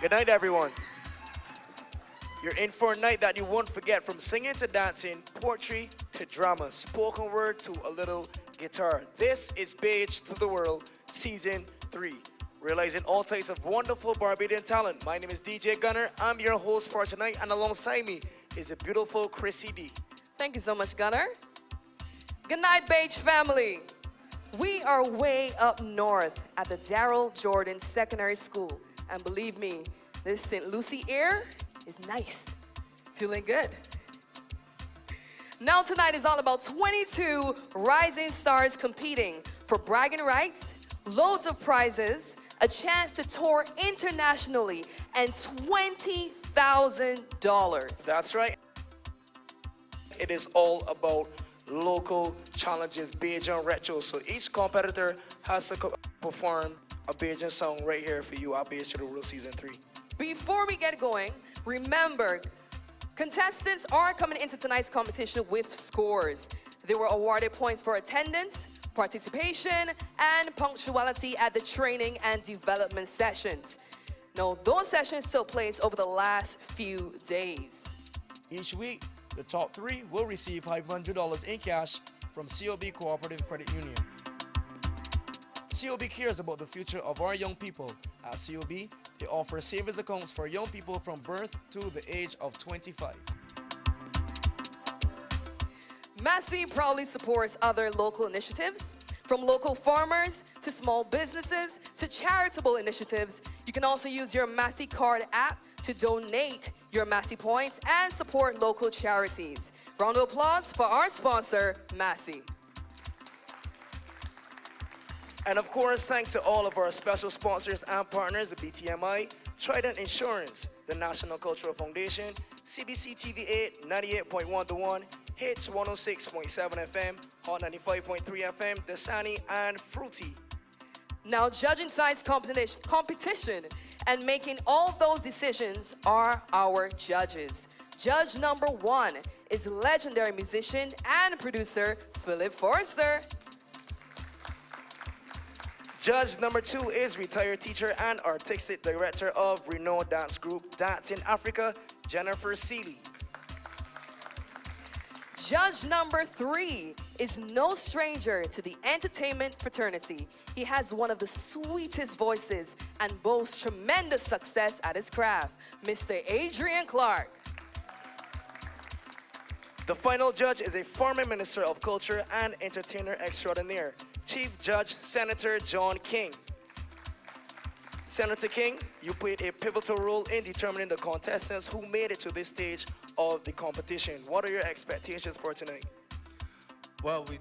Good night, everyone. You're in for a night that you won't forget, from singing to dancing, poetry to drama, spoken word to a little guitar. This is Baje to the World, Season 3. Realizing all types of wonderful Barbadian talent. My name is DJ Gunner. I'm your host for tonight, and alongside me is the beautiful Chrissy D. Thank you so much, Gunner. Good night, Baje family. We are way up north at the Darrell Jordan Secondary School. And believe me, this St. Lucie air is nice. Feeling good. Now tonight is all about 22 rising stars competing for bragging rights, loads of prizes, a chance to tour internationally, and $20,000. That's right. It is all about local challenges, Bajan Retro. So each competitor has to perform a Bajan song right here for you at Baje to the World Season 3. Before we get going, remember, contestants are coming into tonight's competition with scores. They were awarded points for attendance, participation, and punctuality at the training and development sessions. Now, those sessions took place over the last few days. Each week, the top 3 will receive $500 in cash from COB Cooperative Credit Union. COB cares about the future of our young people. At COB, they offer savings accounts for young people from birth to the age of 25. Massey proudly supports other local initiatives, from local farmers to small businesses to charitable initiatives. You can also use your Massey Card app to donate your Massey points and support local charities. Round of applause for our sponsor, Massey. And of course, thanks to all of our special sponsors and partners, the BTMI, Trident Insurance, the National Cultural Foundation, CBC TV8, 98.1 The One, Hits 106.7 FM, Hot 95.3 FM, Dasani, and Fruity. Now, judging tonight's competition and making all those decisions are our judges. Judge number 1 is legendary musician and producer Philip Forrester. Judge number 2 is retired teacher and artistic director of renowned dance group Dance in Africa, Jennifer Seeley. Judge number 3 is no stranger to the entertainment fraternity. He has one of the sweetest voices and boasts tremendous success at his craft, Mr. Adrian Clark. The final judge is a former Minister of Culture and Entertainer Extraordinaire, Chief Judge Senator John King. Senator King, you played a pivotal role in determining the contestants who made it to this stage of the competition. What are your expectations for tonight? Well, we're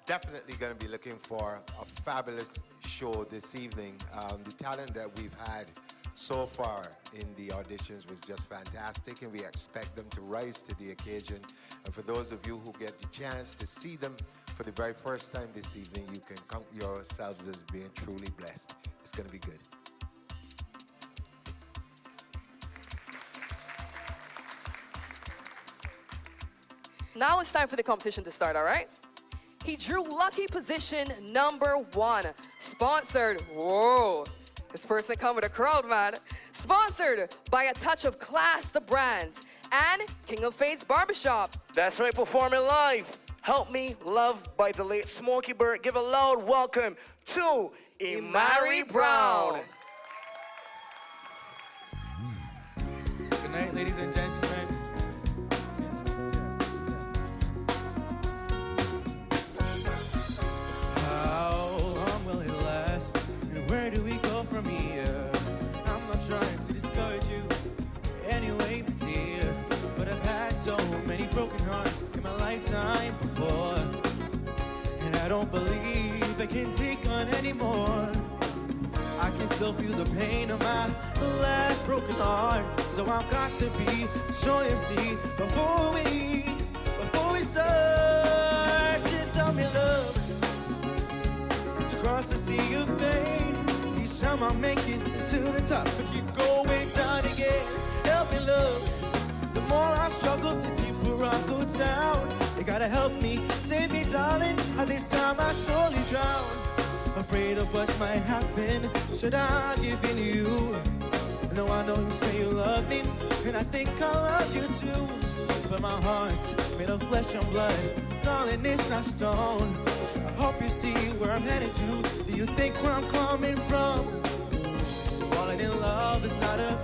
definitely going to be looking for a fabulous show this evening. The talent that we've had so far in the auditions was just fantastic, and we expect them to rise to the occasion. And for those of you who get the chance to see them for the very first time this evening, you can count yourselves as being truly blessed. It's going to be good. Now it's time for the competition to start, all right? He drew lucky position number 1, sponsored, whoa, this person come with a crowd, man. Sponsored by A Touch of Class, the brands, and King of Faith's Barbershop. That's right, performing live, Help Me Love by the late Smokey Bird. Give a loud welcome to Imari Brown. Good night, ladies and gentlemen. How long will it last? And where do we go from here? I'm not trying to discourage you anyway, my dear, but I've had so many broken hearts in my lifetime before, and I don't believe I can take on anymore. I can still feel the pain of my last broken heart, so I've got to be sure you see before we start. Just tell me, love, to cross the sea of pain. Each time I make it to the top, I keep going down again. Help me, love. The more I struggle, the deeper I go down. You gotta help me, save me, darling. At this time I surely drown. Afraid of what might happen should I give in you. No, I know you say you love me, and I think I love you too. But my heart's made of flesh and blood, darling, it's not stone. I hope you see where I'm headed to. Do you think where I'm coming from? Falling in love is not a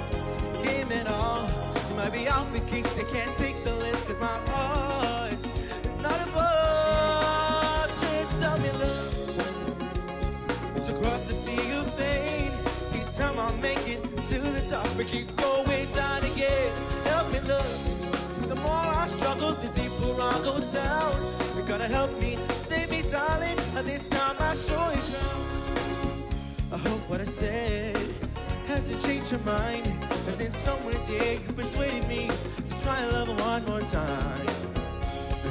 game at all. You might be out for kicks, they can't take the list, cause my heart's not above. Just tell me love. It's across the sea of pain. Each time I make it to the top, I keep going down again. Help me love. The more I struggle, the deeper I go down. You gotta help me, save me, darling. And this time I surely drown. I hope what I said hasn't changed your mind. As in somewhere, dear, you persuaded me to try and love one more time.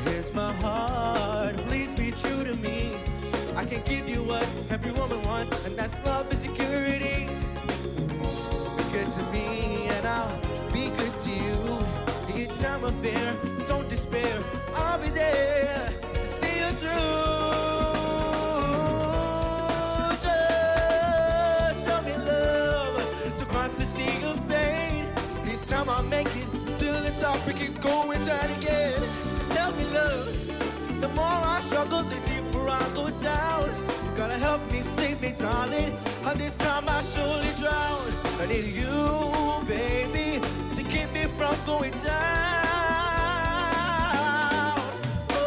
Here's my heart, please be true to me. I can give you what every woman wants, and that's love and security. Be good to me, and I'll be good to you. In your time of fear, don't despair. I'll be there to see you through. Just tell me love to cross the sea of pain. Each time I make it to the top, we keep going down again. Help me love. The more I struggle, the deeper I go down. You gotta help me, save me, darling. And this time I surely drown. I need you, baby, to keep me from going down. Oh,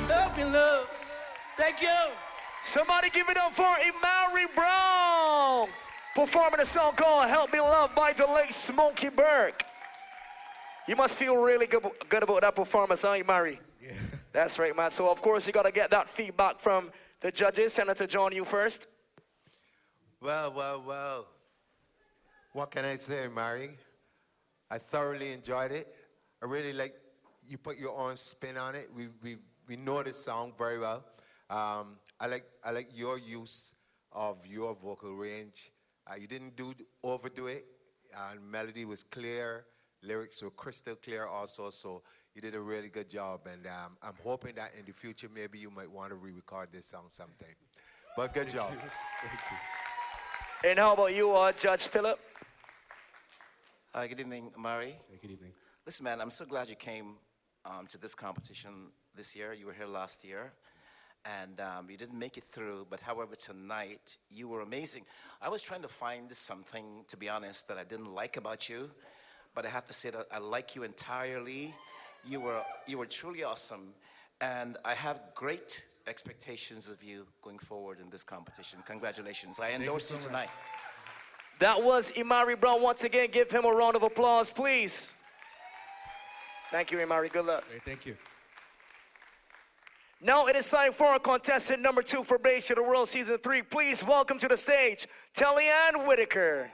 help me, love. Thank you. Somebody give it up for Imari Brown, performing a song called Help Me Love by the late Smokey Burke. You must feel really good about that performance, huh, Imari? Yeah. That's right, man. So, of course, you got to get that feedback from the judges. Senator John, you first. Well. What can I say, Mary? I thoroughly enjoyed it. I really like you put your own spin on it. We know this song very well. I like your use of your vocal range. You didn't overdo it. Melody was clear. Lyrics were crystal clear also, so you did a really good job. And I'm hoping that in the future, maybe you might want to re-record this song sometime. But good job. Thank you. And how about you, Judge Philip? Hi, good evening, Mari. Good evening. Listen, man, I'm so glad you came to this competition this year. You were here last year, and you didn't make it through. But however, tonight, you were amazing. I was trying to find something, to be honest, that I didn't like about you. But I have to say that I like you entirely. You were truly awesome. And I have great expectations of you going forward in this competition. Congratulations. I endorse you tonight. That was Imari Brown. Once again, give him a round of applause, please. Thank you, Imari. Good luck. Great, thank you. Now it is time for our contestant number 2 for Baje to the World Season 3. Please welcome to the stage, Kellyanne Whitaker.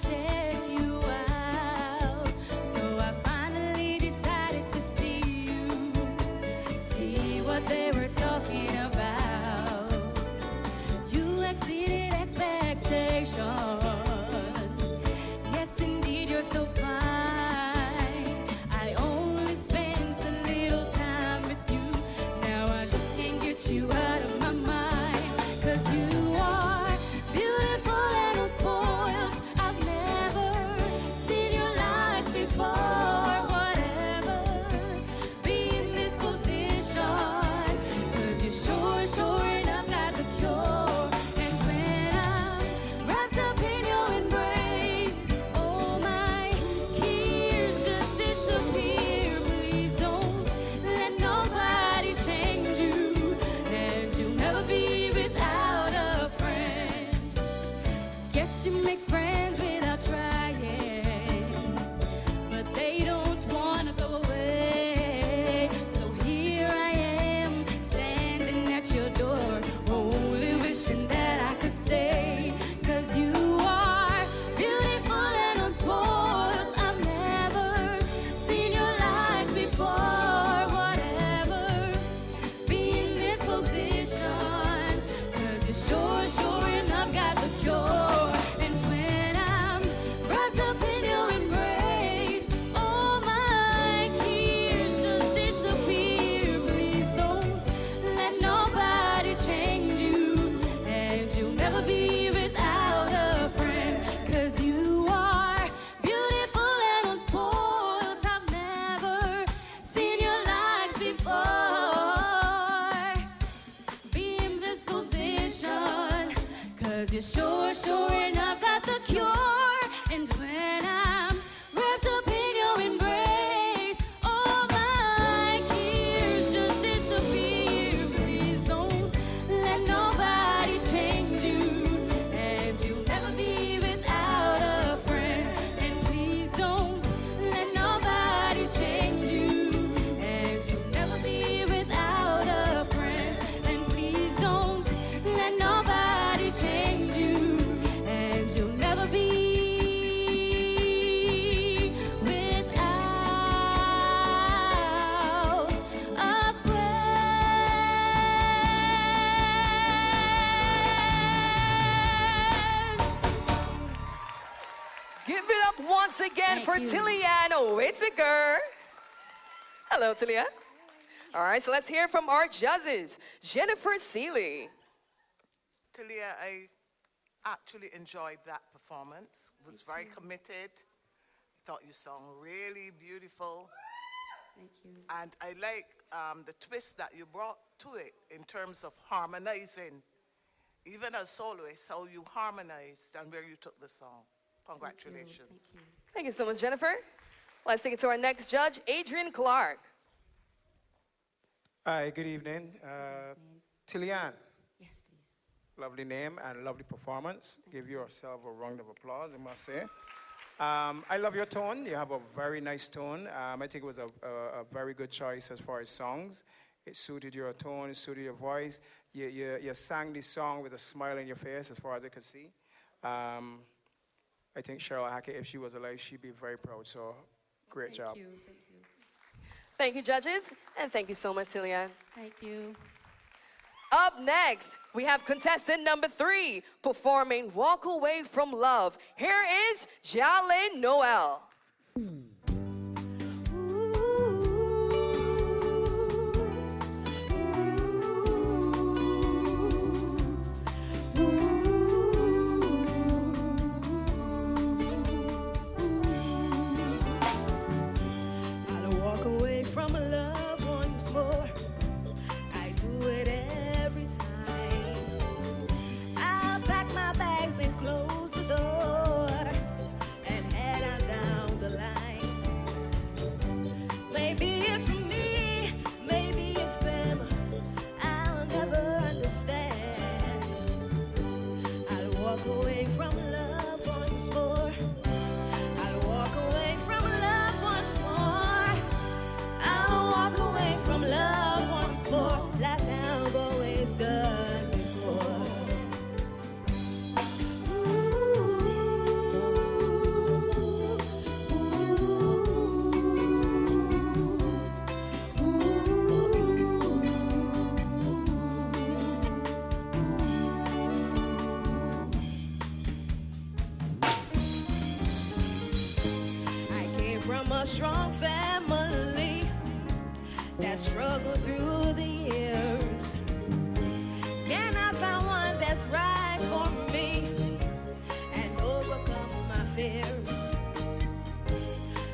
Check you out, so I finally decided to see what they were talking about. You exceeded expectations. Yes, indeed, you're so fine. I only spent sure enough, that's the cure. And when I'm wrapped up in your embrace, all my cares just disappear. Please don't let nobody change you, and you'll never be without a friend. And please don't let nobody change you, and you'll never be without a friend. And please don't let nobody change you, and you'll never be without a friend. Give it up once again Thank for you. Tilian Whittaker. Hello, Tilian. All right, so let's hear from our judges. Jennifer Seeley. Talia, I actually enjoyed that performance. Was very committed. Thought you sang really beautiful. Thank you. And I like the twist that you brought to it in terms of harmonizing. Even as soloist, how you harmonized and where you took the song. Congratulations. Thank you. Thank you so much, Jennifer. Let's take it to our next judge, Adrian Clark. Hi, good evening. Tilian, Yes, please. lovely name and lovely performance. Give yourself a round of applause, I must say. I love your tone. You have a very nice tone. I think it was a very good choice as far as songs. It suited your tone, it suited your voice. You sang this song with a smile on your face as far as I could see. I think Cheryl Hackett, if she was alive, she'd be very proud. So, great job. Thank you. Thank you. Thank you, judges, and thank you so much, Tilian. Thank you. Up next, we have contestant number 3 performing Walk Away From Love. Here is Jalen Noel. I'll walk away from love once more. I do it every time. I'll pack my bags and close the door and head on down the line. Maybe it's me, maybe it's them. I'll never understand. I'll walk away from love once more. I'll walk away from love once more. I'll walk away from love once more, like I've always done before. I came from a strong family that struggled through the years. Can I find one that's right for me and overcome my fears?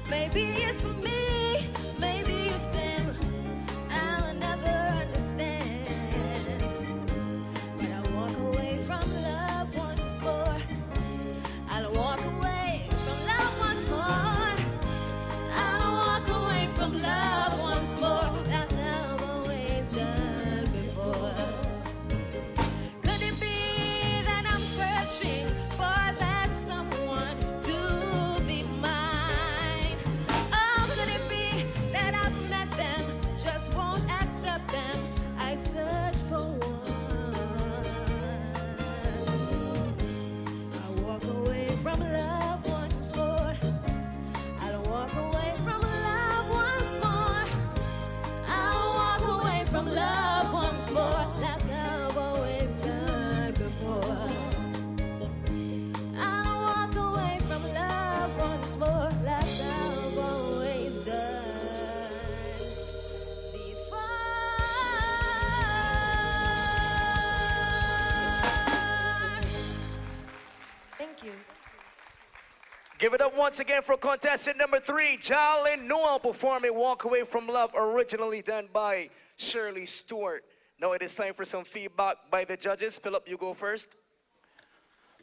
Maybe it's me, maybe it's them. I'll never understand. But I walk away from love once more. I'll walk away from love once more. I'll walk away from love once more, like I've always done before. Could it be that I'm searching for that someone to be mine? Oh, could it be that I've met them, just won't accept them? I search for one. I walk away from love once more. I'll walk away from love once more. I'll walk away from love once more, like I've always done before. I'll walk away from love once more, like I've always done before. Thank you. Give it up once again for contestant number 3, Jalen Noel, performing Walk Away From Love, originally done by Shirley Stewart. Now it is time for some feedback by the judges. Philip, you go first.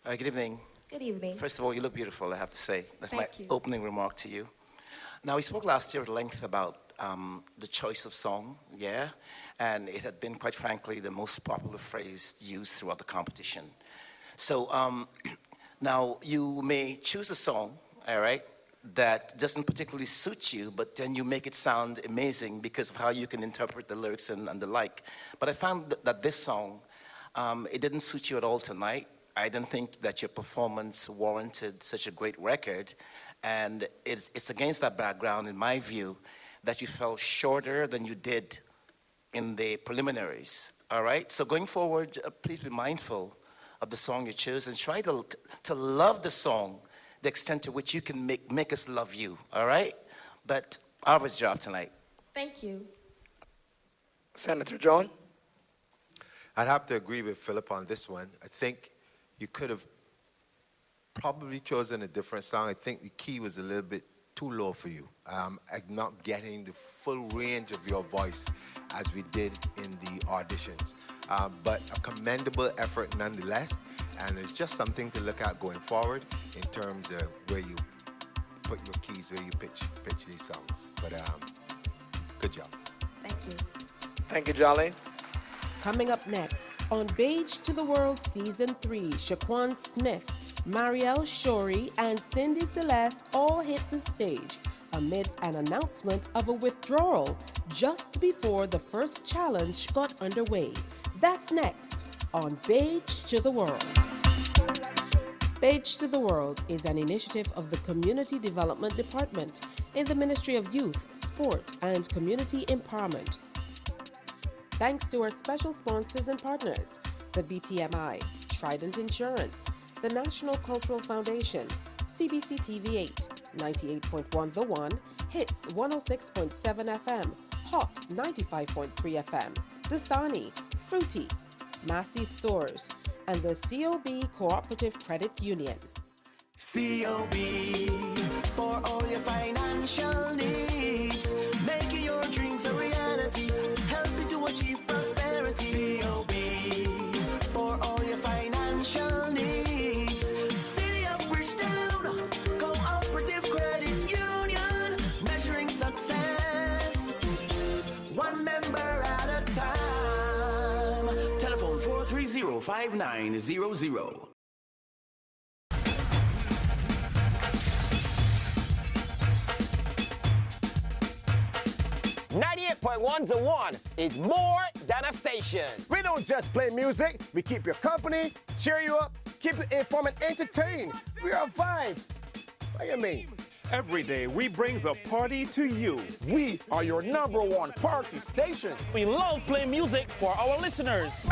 Good evening. Good evening. First of all, you look beautiful, I have to say. That's my Thank you. opening remark to you. Now, we spoke last year at length about the choice of song, yeah? And it had been, quite frankly, the most popular phrase used throughout the competition. So now you may choose a song, all right, that doesn't particularly suit you, but then you make it sound amazing because of how you can interpret the lyrics and the like. But I found that this song, it didn't suit you at all tonight. I didn't think that your performance warranted such a great record. And it's against that background, in my view, that you fell shorter than you did in the preliminaries, all right? So going forward, please be mindful of the song you choose and try to love the song the extent to which you can make us love you, all right? But average job tonight. Thank you. Senator John? I'd have to agree with Philip on this one. I think you could have probably chosen a different song. I think the key was a little bit too low for you. I'm not getting the full range of your voice as we did in the auditions. But a commendable effort nonetheless, and it's just something to look at going forward in terms of where you put your keys, where you pitch these songs. But good job. Thank you. Thank you, Jolene. Coming up next, on Baje to the World Season 3, Shaquan Smith, Marielle Shorey, and Cindy Celeste all hit the stage amid an announcement of a withdrawal just before the first challenge got underway. That's next on Baje to the World. Baje to the World is an initiative of the Community Development Department in the Ministry of Youth, Sport, and Community Empowerment. Thanks to our special sponsors and partners, the BTMI, Trident Insurance, the National Cultural Foundation, CBC TV8, 98.1 The One, Hits 106.7 FM, Hot 95.3 FM, Dasani, Fruity, Massey Stores, and the COB Cooperative Credit Union. COB for all your financial needs, making your dreams a reality, helping to achieve prosperity. COB for all your financial needs. City of Bridgetown, Cooperative Credit Union, measuring success one member at a time. Telephone 430-5900. 98.1 to 1 is more than a station. We don't just play music, we keep you company, cheer you up, keep you informed and entertained. We are a vibe. What do you mean? Every day, we bring the party to you. We are your #1 party station. We love playing music for our listeners.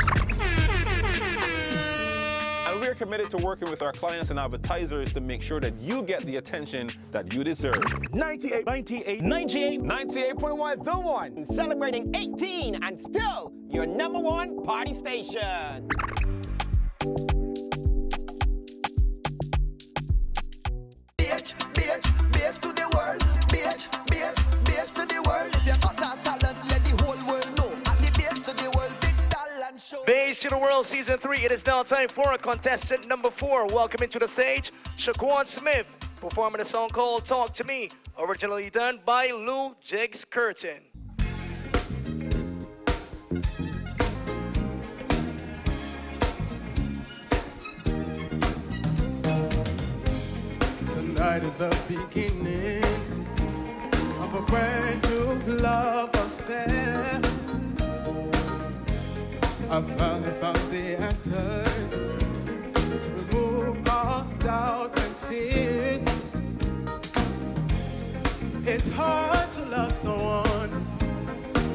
And we're committed to working with our clients and advertisers to make sure that you get the attention that you deserve. 98.1 The One, celebrating 18 and still your #1 party station. Baje to the world. Baje to the world. If you got that talent, let the whole world know. At the Baje to the world, big talent show. Baje to the World Season 3. It is now time for contestant number 4. Welcoming to the stage, Shaquan Smith, performing a song called Talk to Me, originally done by Lou Jigs Curtin. Tonight at the beginning of a brand new love affair, I finally found the answers to remove all doubts and fears. It's hard to love someone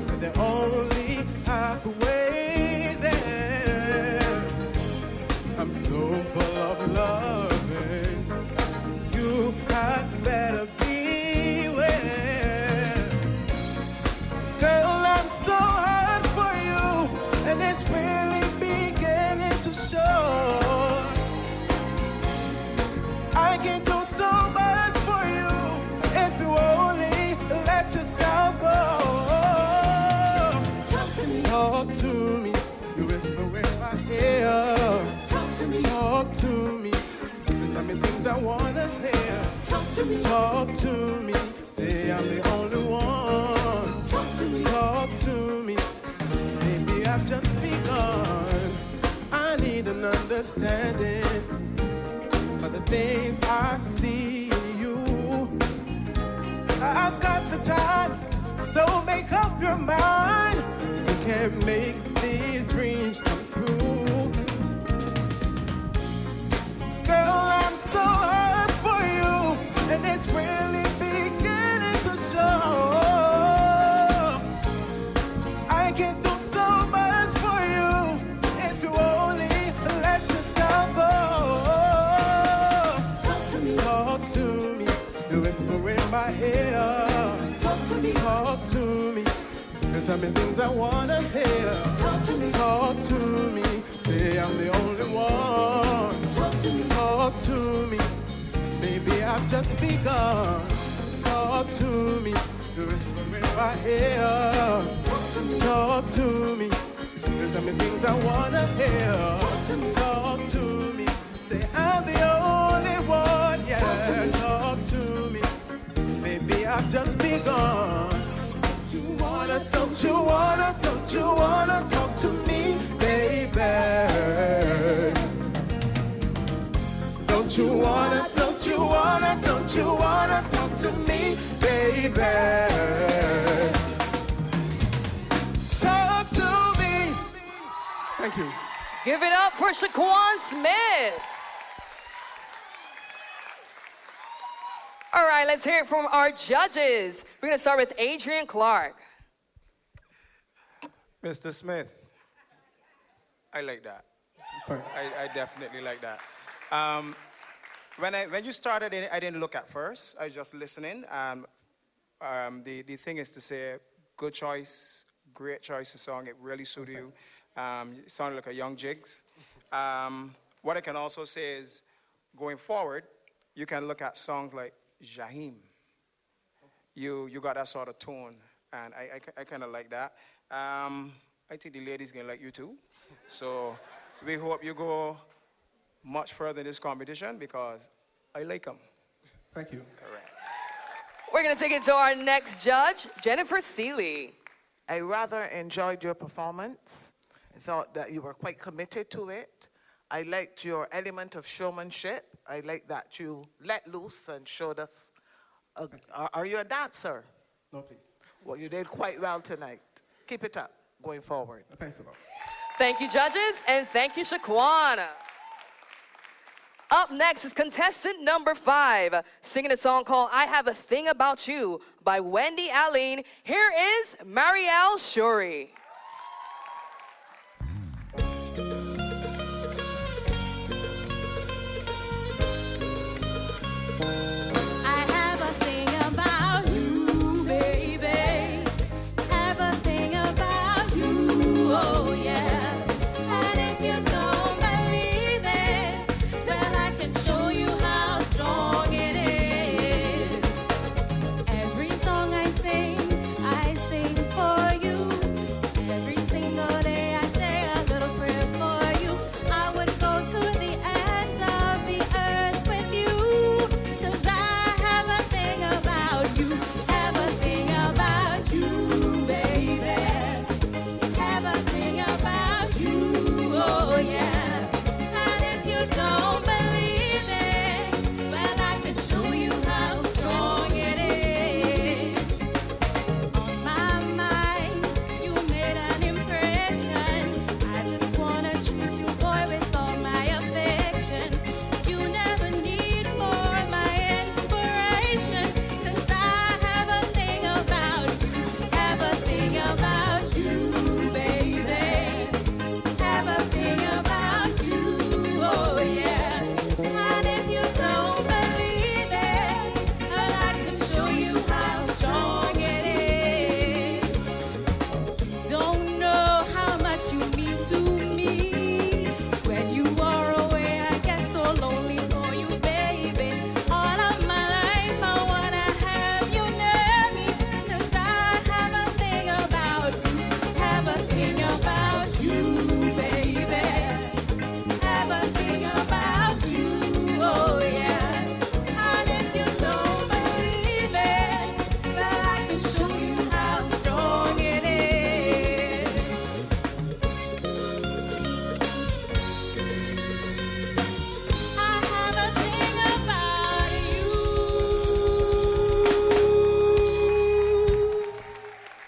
when they're only halfway there. I'm so full of loving. You had better beware. understanding of the things I see in you. I've got the time, so make up your mind. You can make these dreams come true. Girl, I'm so hurt for you, and it's really beginning to show. I can do so much for you if you only let yourself go. Talk to me, whisper in my ear. Talk to me, and tell me things I wanna hear. Talk to me, say I'm the only one. Talk to me, baby, I've just begun. Talk to me, whisper in my ear. Talk to me, tell me things I wanna hear. Talk to me, say I'm the only one. Yeah, talk to me, baby, I've just begun. Don't you wanna talk to me, baby? Don't you wanna talk to me, baby? Talk to me. Thank you. Give it up for Shaquan Smith. All right, let's hear it from our judges. We're gonna start with Adrian Clark. Mr. Smith, I like that. I definitely like that. When you started, I didn't look at first. I was just listening. The thing is to say, good choice, great choice of song. It really suited you. It sounded like a young Jigs. What I can also say is, going forward, you can look at songs like Jaheim. You got that sort of tone, and I kind of like that. I think the ladies gonna like you too. So we hope you go much further in this competition because I like them. Thank you. Correct. We're gonna take it to our next judge, Jennifer Seeley. I rather enjoyed your performance. I thought that you were quite committed to it. I liked your element of showmanship. I liked that you let loose and showed us. Are you a dancer? No, please. Well, you did quite well tonight. Keep it up going forward. Thanks a lot. Thank you, judges, and thank you, Shaquan. Up next is contestant number 5, singing a song called I Have a Thing About You by Wendy Aline. Here is Marielle Shuri. I have a thing about you, baby. Have a thing about you, oh yeah. And if you don't believe it, well, I can show you how strong it is. Every song I sing for you. Every single day I say a little prayer for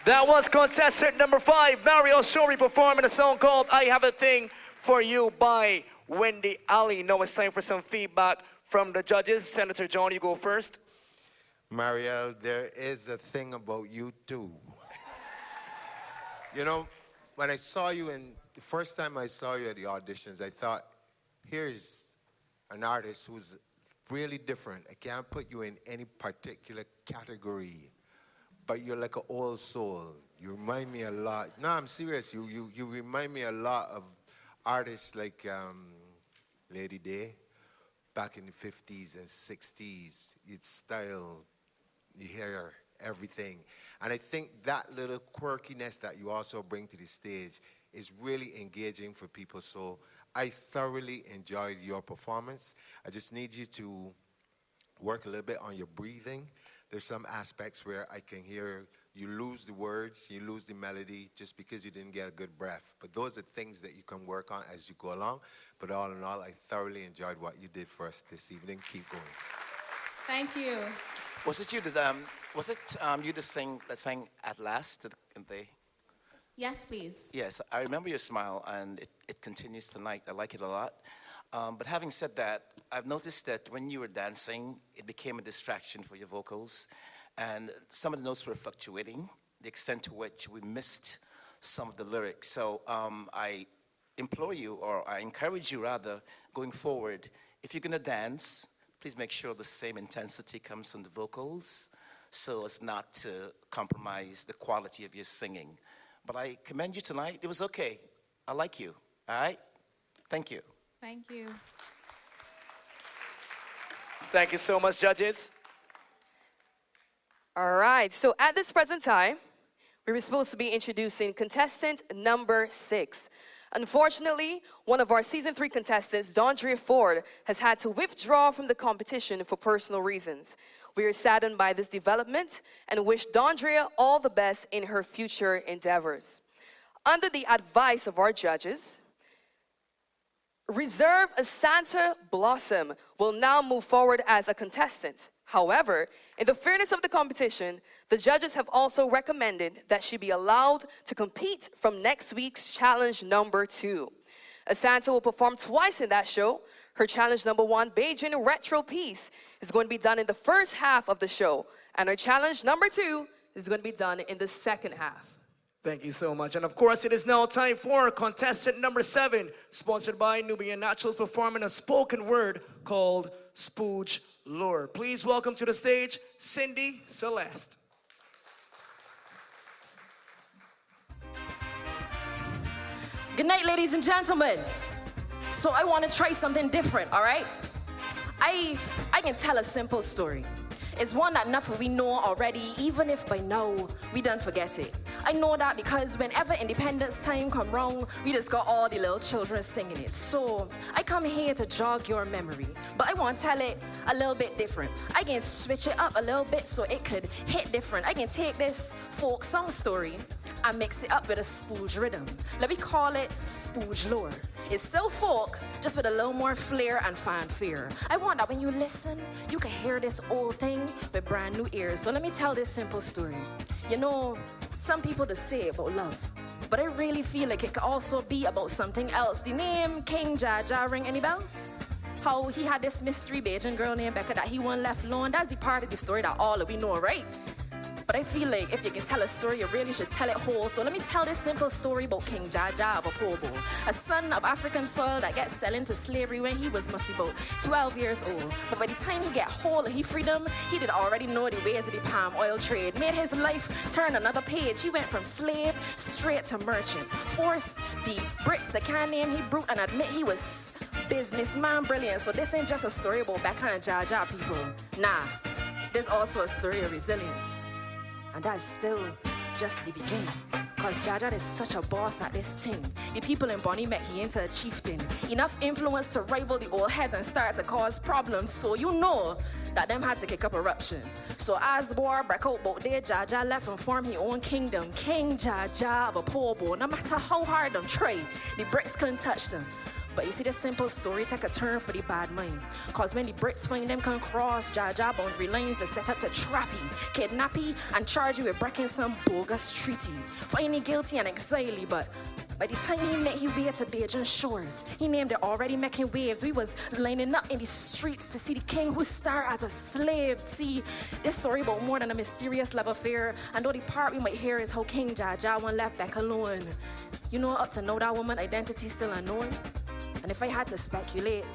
That was contestant number 5, Mario Shori, performing a song called I Have a Thing for You by Wendy Ali. Now it's time for some feedback from the judges. Senator John, you go first. Marielle, there is a thing about you too. You know, when I saw you the first time I saw you at the auditions, I thought, here's an artist who's really different. I can't put you in any particular category, but you're like an old soul. You remind me a lot. No, I'm serious. You remind me a lot of artists like Lady Day back in the 50s and 60s. It's style, you hear everything. And I think that little quirkiness that you also bring to the stage is really engaging for people. So I thoroughly enjoyed your performance. I just need you to work a little bit on your breathing. There's some aspects where I can hear you lose the words, you lose the melody just because you didn't get a good breath. But those are things that you can work on as you go along. But all in all, I thoroughly enjoyed what you did for us this evening. Keep going. Thank you. Was it you that you that sang At Last? Yes, please. Yes, I remember your smile, and it continues tonight. I like it a lot. But having said that, I've noticed that when you were dancing, it became a distraction for your vocals, and some of the notes were fluctuating, the extent to which we missed some of the lyrics. So I implore you, or I encourage you rather, going forward, if you're gonna dance, please make sure the same intensity comes from the vocals so as not to compromise the quality of your singing. But I commend you tonight. It was okay. I like you, all right? Thank you. Thank you. Thank you so much, judges. All right, so at this present time, we were supposed to be introducing contestant number 6. Unfortunately, one of our season 3 contestants, Dondria Ford, has had to withdraw from the competition for personal reasons. We are saddened by this development and wish Dondria all the best in her future endeavors. Under the advice of our judges, Reserve Asanta Blossom will now move forward as a contestant. However, in the fairness of the competition, the judges have also recommended that she be allowed to compete from next week's challenge number 2. Asanta will perform twice in that show. Her challenge number 1, Bajan Retro Piece, is going to be done in the first half of the show, and her challenge number 2 is going to be done in the second half. Thank you so much. And of course, it is now time for contestant number 7, sponsored by Nubian Naturals, performing a spoken word called Spooge Lure. Please welcome to the stage, Cindy Celeste. Good night, ladies and gentlemen. So I want to try something different, all right? I can tell a simple story. It's one that enough we know already, even if by now we don't forget it. I know that because whenever Independence time come round, we just got all the little children singing it. So I come here to jog your memory, but I want to tell it a little bit different. I can switch it up a little bit so it could hit different. I can take this folk song story and mix it up with a spooge rhythm. Let me call it Spooge Lore. It's still folk, just with a little more flair and fanfare. I want that when you listen, you can hear this old thing with brand new ears. So let me tell this simple story. You know, some people just say about love, but I really feel like it could also be about something else. The name King Jaja ring any bells? How he had this mystery Bajan girl named Becca that he wasn't left alone. That's the part of the story that all of we know, right? But I feel like if you can tell a story, you really should tell it whole. So let me tell this simple story about King Jaja of a Pobo, a son of African soil that gets sell into slavery when he was must be about 12 years old. But by the time he get whole and he freedom, he did already know the ways of the palm oil trade. Made his life turn another page. He went from slave straight to merchant. Forced the Brits to can name he brute and admit he was businessman brilliant. So this ain't just a story about backhand Jaja people. Nah, there's also a story of resilience. And that's still just the beginning. Cause Jaja is such a boss at this thing. The people in Bonnie met he into a chieftain. Enough influence to rival the old heads and start to cause problems. So you know that them had to kick up eruption. So as war break out bout there, Jaja left and form his own kingdom. King Jaja of a Pobo. No matter how hard them try, the Brits couldn't touch them. But you see, this simple story take a turn for the bad mind. Cause when the Brits find them come cross Jaja boundary lines, they set up to trap you, kidnap you, and charge you with breaking some bogus treaty. Find you guilty and exile you, but by the time he made his way to Bajan shores, he named it already making waves. We was lining up in the streets to see the king who started as a slave. See, this story about more than a mysterious love affair. And though the part we might hear is how King Jaja one left back alone. You know, up to now that woman identity still unknown. And if I had to speculate,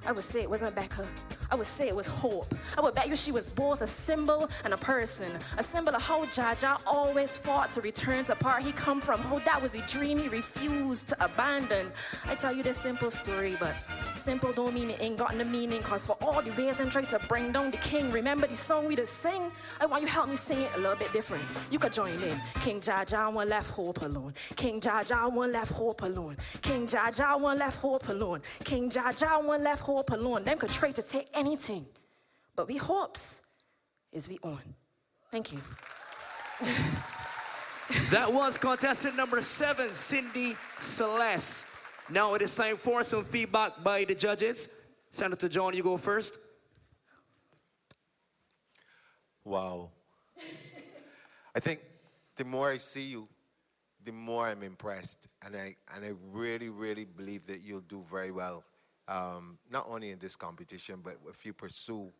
I would say it wasn't Becca. I would say it was Hope. I would bet you she was both a symbol and a person. A symbol of how Jaja always fought to return to part he come from. How that was a dream he refused to abandon. I tell you this simple story, but simple don't mean it ain't got no meaning. Cause for all the ways them try to bring down the king, remember the song we just sing? I want you help me sing it a little bit different. You could join in. King Jaja one left Hope alone. King Jaja one left Hope alone. King Jaja one left Hope alone. King Jaja one left Hope alone. Them could try to take anything, but we hopes is we own. Thank you. That was contestant number 7, Cindy Celeste. Now it is time for some feedback by the judges. Senator John, you go first. Wow. I think the more I see you, the more I'm impressed. And I really, really believe that you'll do very well. Not only in this competition, but if you pursue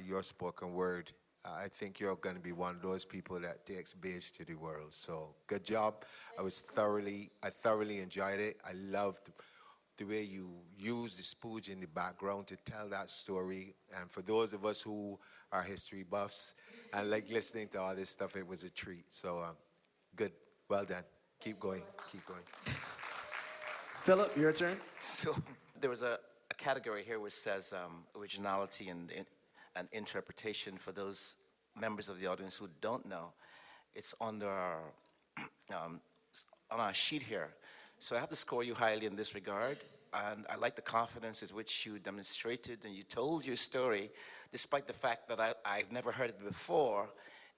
your spoken word, I think you're going to be one of those people that takes Baje to the world. So good job. I thoroughly enjoyed it. I loved the way you used the spooge in the background to tell that story. And for those of us who are history buffs and like listening to all this stuff, it was a treat. So good. Well done. Keep going. Keep going. Philip, your turn. So there was a category here which says originality and interpretation. For those members of the audience who don't know, it's on our sheet here. So I have to score you highly in this regard, and I like the confidence with which you demonstrated and you told your story, despite the fact that I've never heard it before.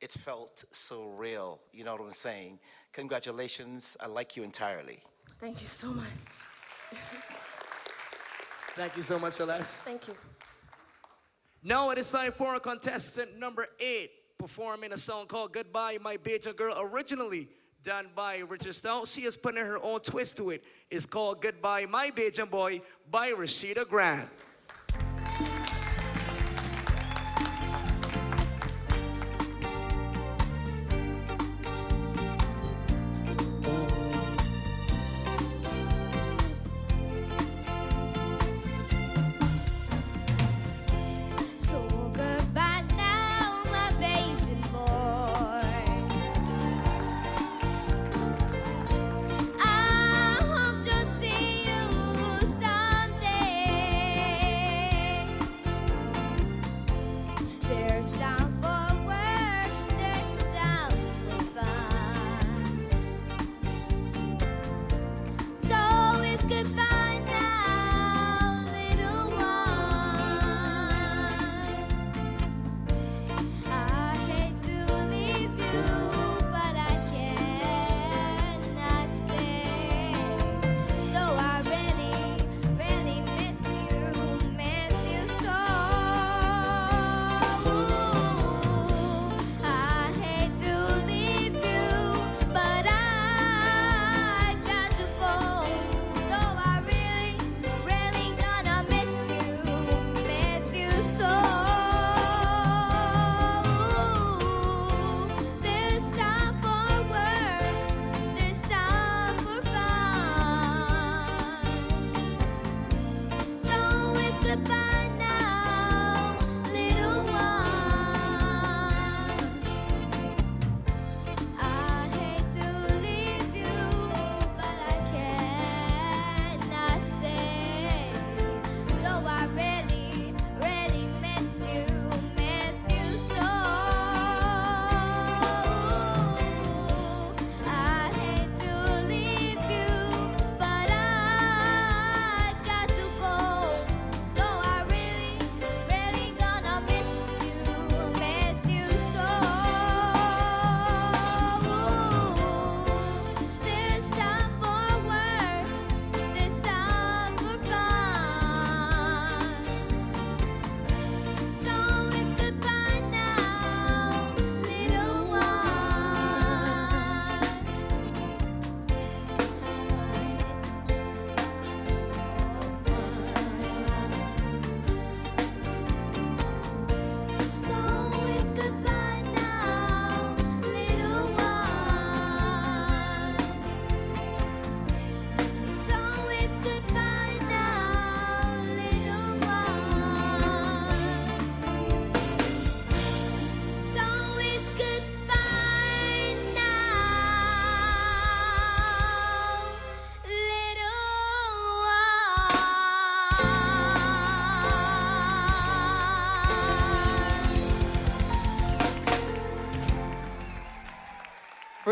It felt so real, you know what I'm saying? Congratulations, I like you entirely. Thank you so much. Thank you so much, Celeste. Thank you. Now it is time for contestant number 8, performing a song called Goodbye, My Bajan Girl, originally done by Richard Stout. She is putting her own twist to it. It's called Goodbye, My Bajan Boy by Rashida Grant. I hope to see you someday.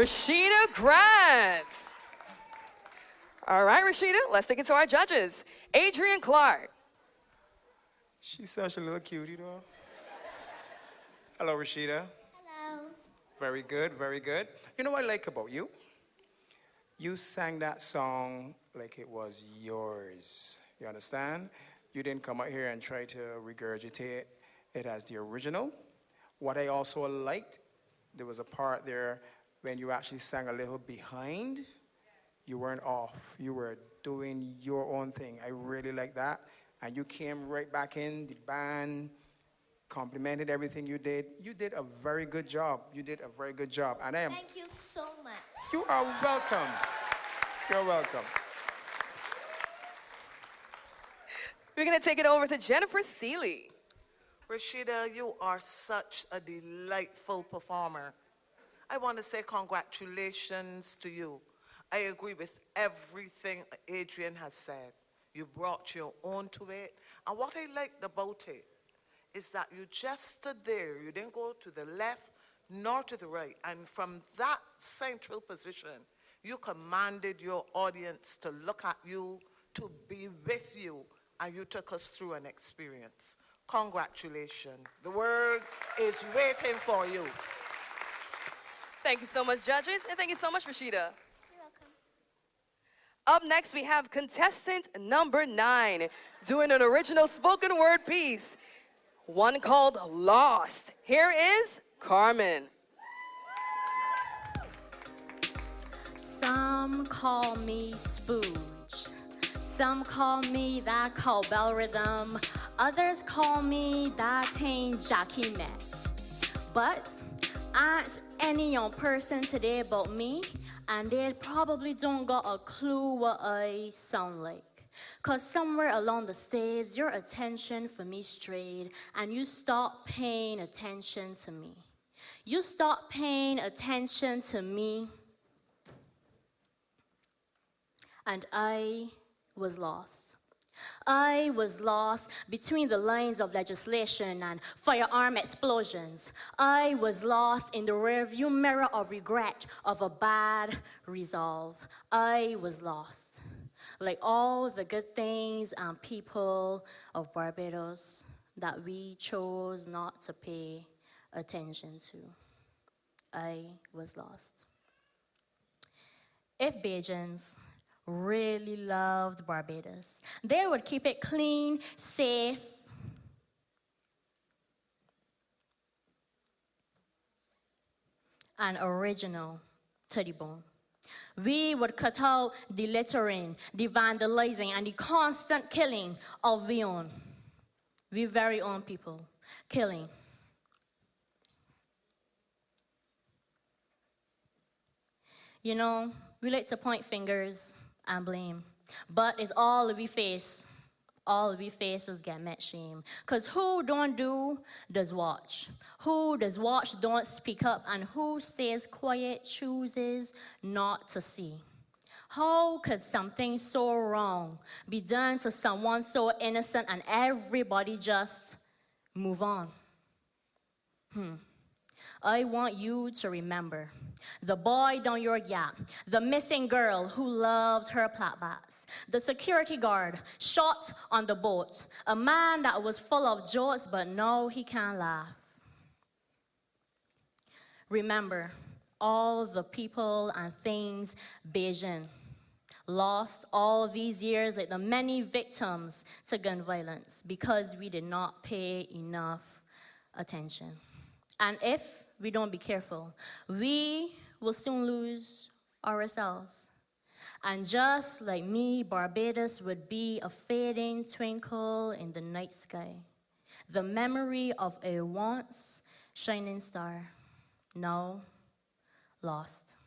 Rashida Grant. All right, Rashida, let's take it to our judges. Adrian Clark. She's such a little cutie, though. Hello, Rashida. Hello. Very good, very good. You know what I like about you? You sang that song like it was yours. You understand? You didn't come out here and try to regurgitate it as the original. What I also liked, there was a part there when you actually sang a little behind. You weren't off. You were doing your own thing. I really like that. And you came right back in, the band complimented everything you did. You did a very good job. You did a very good job. And I am... Thank you so much. You are welcome. You're welcome. We're going to take it over to Jennifer Seeley. Rashida, you are such a delightful performer. I want to say congratulations to you. I agree with everything Adrian has said. You brought your own to it. And what I liked about it is that you just stood there. You didn't go to the left nor to the right. And from that central position, you commanded your audience to look at you, to be with you, and you took us through an experience. Congratulations. The world is waiting for you. Thank you so much, judges, and thank you so much, Rashida. Up next, we have contestant number 9 doing an original spoken word piece, one called Lost. Here is Carmen. Some call me Spooge. Some call me that cowbell rhythm. Others call me that ain't Jackie Man. But ask any young person today about me, and they probably don't got a clue what I sound like. Cause somewhere along the staves, your attention for me strayed, and you stopped paying attention to me. You stopped paying attention to me, and I was lost. I was lost between the lines of legislation and firearm explosions. I was lost in the rearview mirror of regret of a bad resolve. I was lost, like all the good things and people of Barbados that we chose not to pay attention to. I was lost. If Bajans really loved Barbados, they would keep it clean, safe, and original to the bone. We would cut out the littering, the vandalizing, and the constant killing of we very own people, killing. You know, we like to point fingers and blame, but it's all we face. All we face is get met shame. Cause who don't do does watch. Who does watch don't speak up, and who stays quiet chooses not to see. How could something so wrong be done to someone so innocent and everybody just move on? I want you to remember the boy down your gap, the missing girl who loved her platbats, the security guard shot on the boat, a man that was full of jokes but now he can't laugh. Remember all the people and things Bajan lost all these years, like the many victims to gun violence, because we did not pay enough attention. And if we don't be careful, we will soon lose ourselves. And just like me, Barbados would be a fading twinkle in the night sky, the memory of a once shining star, now lost.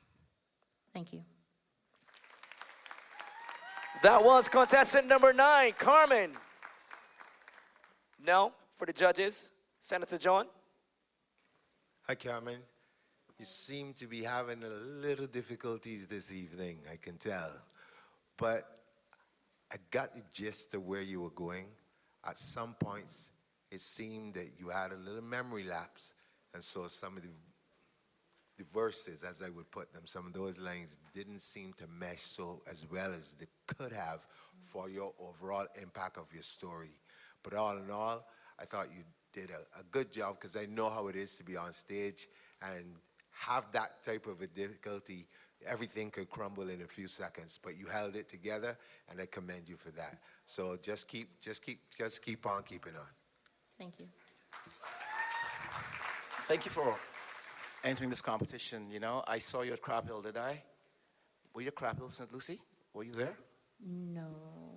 Thank you. That was contestant number 9, Carmen. Now, for the judges, Senator John. Hi, Carmen. You seem to be having a little difficulties this evening, I can tell. But I got the gist of where you were going. At some points, it seemed that you had a little memory lapse, and so some of the the verses, as I would put them, some of those lines didn't seem to mesh so as well as they could have for your overall impact of your story. But all in all, I thought you did a good job, because I know how it is to be on stage and have that type of a difficulty. Everything could crumble in a few seconds, but you held it together, and I commend you for that. So just keep on keeping on. Thank you. Thank you for entering this competition. You know, I saw you at Crab Hill, did I? Were you at Crab Hill, St. Lucie? Were you there? No,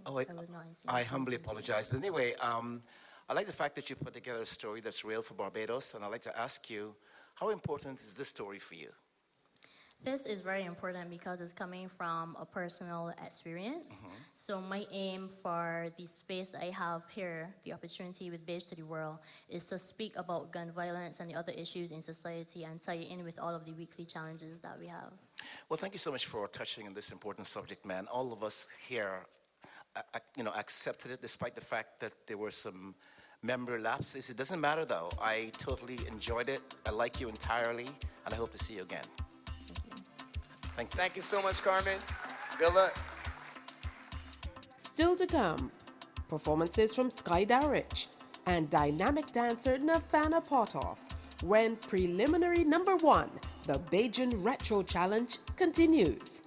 Oh, I was not in St. I humbly Lucie. apologize. But anyway, I like the fact that you put together a story that's real for Barbados, and I'd like to ask you, how important is this story for you? This is very important because it's coming from a personal experience. So my aim for the space that I have here, the opportunity with Baje to the World, is to speak about gun violence and the other issues in society and tie it in with all of the weekly challenges that we have. Well, thank you so much for touching on this important subject, man. All of us here, accepted it despite the fact that there were some memory lapses. It doesn't matter, though. I totally enjoyed it. I like you entirely, and I hope to see you again. Thank you. Thank you so much, Carmen. Good luck. Still to come, performances from Sky Dowrich and dynamic dancer Navana Potoff when preliminary number 1, the Bajan Retro Challenge, continues.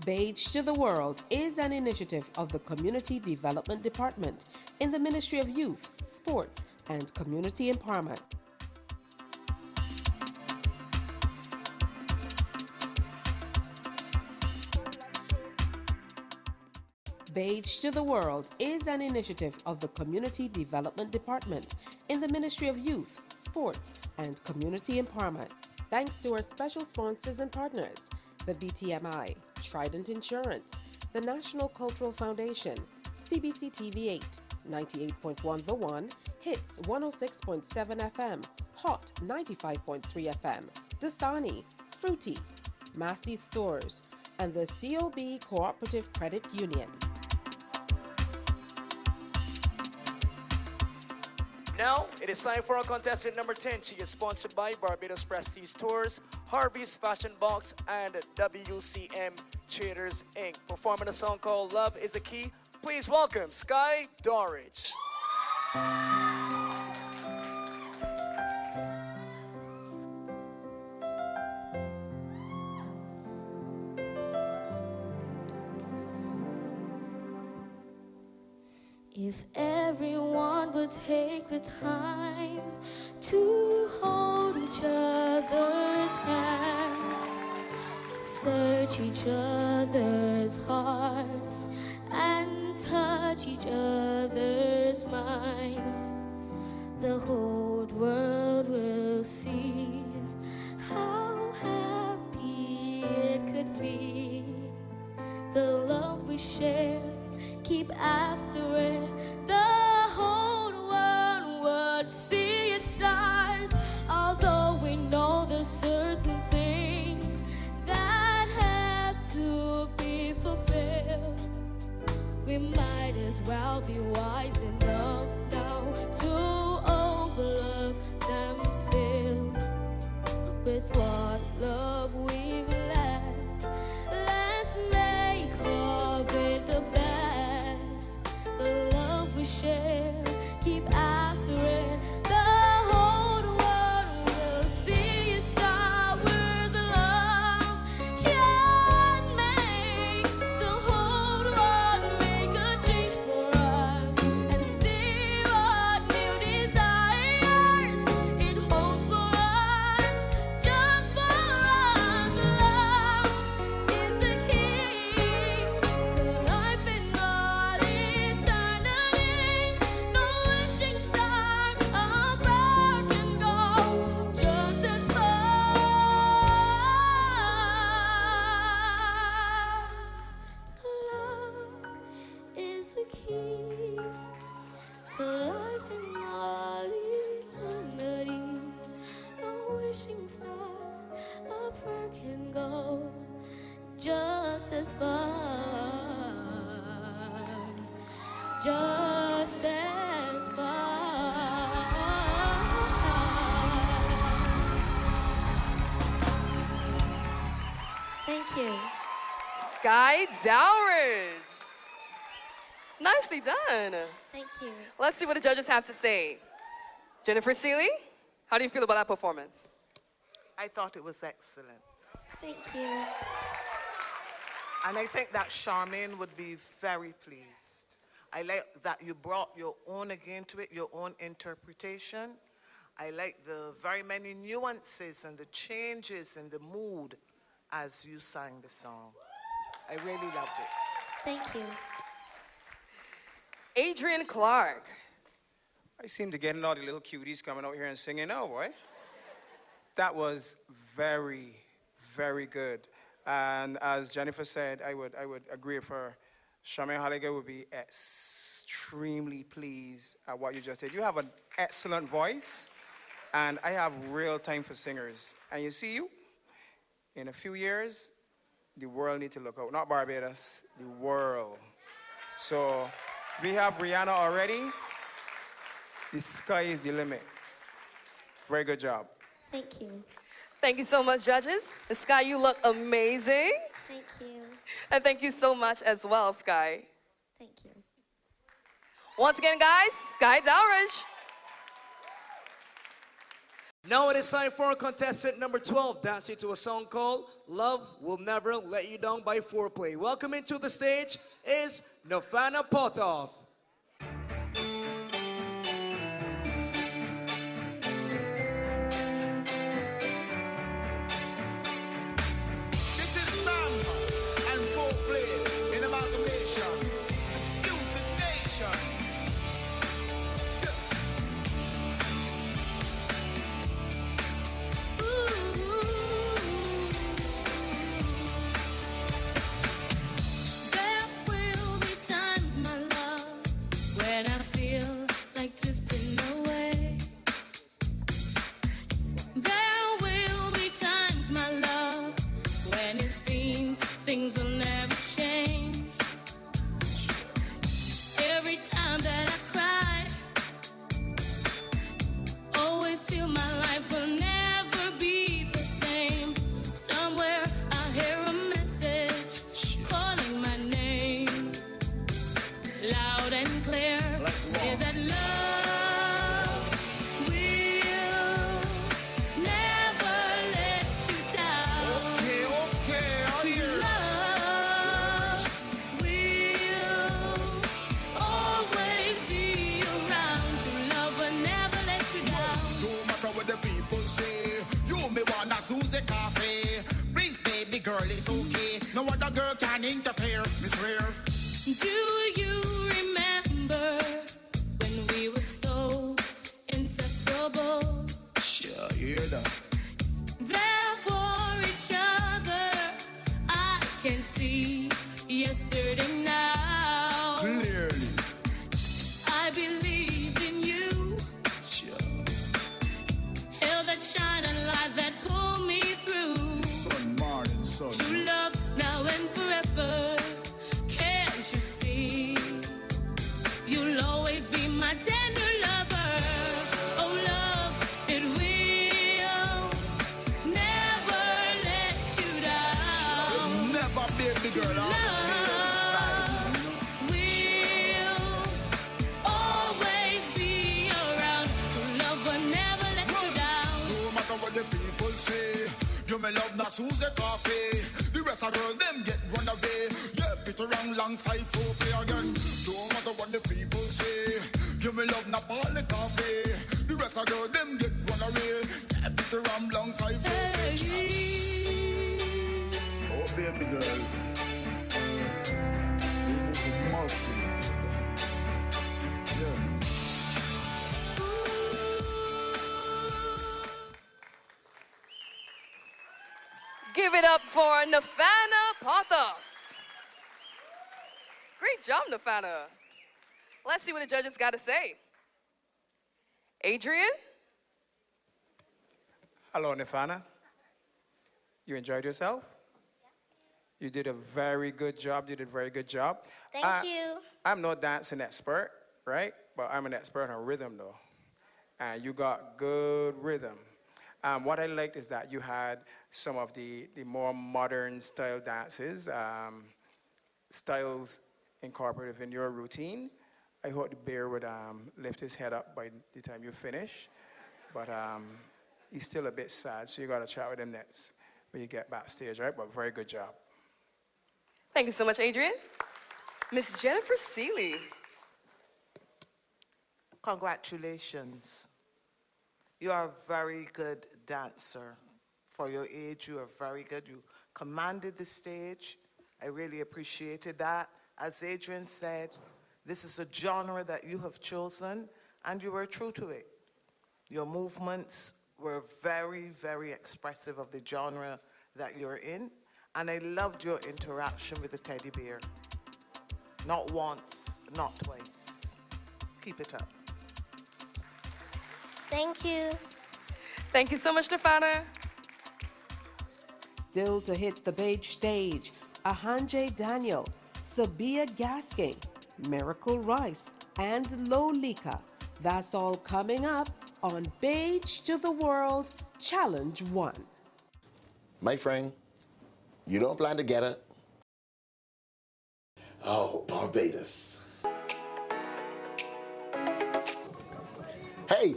Baje to the World is an initiative of the Community Development Department in the Ministry of Youth, Sports and Community Empowerment. Baje to the World is an initiative of the Community Development Department in the Ministry of Youth, Sports and Community Empowerment. Thanks to our special sponsors and partners, the BTMI, Trident Insurance, the National Cultural Foundation, CBC TV 8, 98.1 The One, Hits 106.7 FM, Hot 95.3 FM, Dasani, Fruity, Massey Stores, and the COB Cooperative Credit Union. Now, it is time for our contestant number 10. She is sponsored by Barbados Prestige Tours, Harvey's Fashion Box, and WCM Traders, Inc. Performing a song called Love is a Key. Please welcome Sky Dowrich. If everyone would take the time to hold each other's hands, search each other's hearts, and touch each other's minds, the whole world will see how happy it could be. The love we share, keep after it. The whole world would see its stars. Although we know there's certain things that have to be fulfilled, we might as well be wise enough now to overlook them still. With what love we've left, let's make of it the best. The love we share, keep after it. The whole world will see it's our love can make the whole world make a change for us and see what new desires it holds for us, just for us. Love is the key to life and all eternity. No wishing star above can go just as far. Love is the key to life and all eternity. No wishing star above can go just as far, just as far. Thank you. Sky Dowridge. Nicely done. Thank you. Let's see what the judges have to say. Jennifer Seeley, how do you feel about that performance? I thought it was excellent. Thank you. And I think that Charmaine would be very pleased. I like that you brought your own again to it, your own interpretation. I like the very many nuances and the changes in the mood as you sang the song. I really loved it. Thank you. Adrian Clark. I seem to get all the little cuties coming out here and singing, oh boy. That was very, very good. And as Jennifer said, I would agree with her. Charmaine Holliger would be extremely pleased at what you just did. You have an excellent voice, and I have real time for singers. And you see, in a few years, the world needs to look out. Not Barbados, the world. So we have Rihanna already. The sky is the limit. Very good job. Thank you. Thank you so much, judges. Sky, you look amazing. Thank you. And thank you so much as well, Sky. Thank you. Once again, guys, Sky Dowridge. Now it is time for contestant number 12, dancing to a song called Love Will Never Let You Down by Foreplay. Welcoming to the stage is Nafana Potoff. This is Mamba and Foreplay in amalgamation. Fuse the nation. There will be times, my love, when I feel like drifting away. There will be times, my love, when it seems things will never change. Every time that I cry, always feel my life will never be the same. Somewhere I hear a message calling my name, loud and clear. Says that love will never let you down. Okay, I'll To hear. love will always be around. To love will never let you down. No matter what the people say, you me wanna choose the cafe. Please, baby girl, it's okay. No other girl can interfere, me swear. Do you remember when we were so inseparable? Sure, you hear that? There for each other, I can see yesterday now. Clearly. I believed in you, Sure. held that shining light that pulled me through. Sun, morning, sun. To love now and forever. Can't you see? You'll always be my tender lover. Oh, love, it will never let you down. Never, baby girl, I'll Will always be around. To love will never let you down. no matter what the people say, you may love not choose the coffee. The rest of girl, them get run away. Yeah, pit around long 5-4 play again. No matter what the people say, you may love not all the coffee. The rest of girl, them get run away. Yeah, pit around long 5-4 play. Oh, baby girl. You must. Yeah. Give it up for Nafana Potoff. Great job, Nafana. Let's see what the judges got to say. Adrian? Hello, Nafana. You enjoyed yourself? You did a very good job. You did a very good job. Thank you. I'm no dancing expert, right? But I'm an expert on rhythm, though. And you got good rhythm. What I liked is that you had some of the more modern style dances, styles incorporated in your routine. I hope the bear would lift his head up by the time you finish. But he's still a bit sad, so you got to chat with him next when you get backstage, right? But very good job. Thank you so much, Adrian. Miss Jennifer Seeley. Congratulations. You are a very good dancer. For your age, you are very good. You commanded the stage. I really appreciated that. As Adrian said, this is a genre that you have chosen, and you were true to it. Your movements were very, very expressive of the genre that you're in, and I loved your interaction with the teddy bear. Not once, not twice. Keep it up. Thank you. Thank you so much, Stefana. Still to hit the Baje stage, Ahanje Daniel, Sabia Gasking, Miracle Rice, and Lolika. That's all coming up on Baje to the World Challenge 1. My friend, you don't plan to get it? Oh, Barbados. Hey,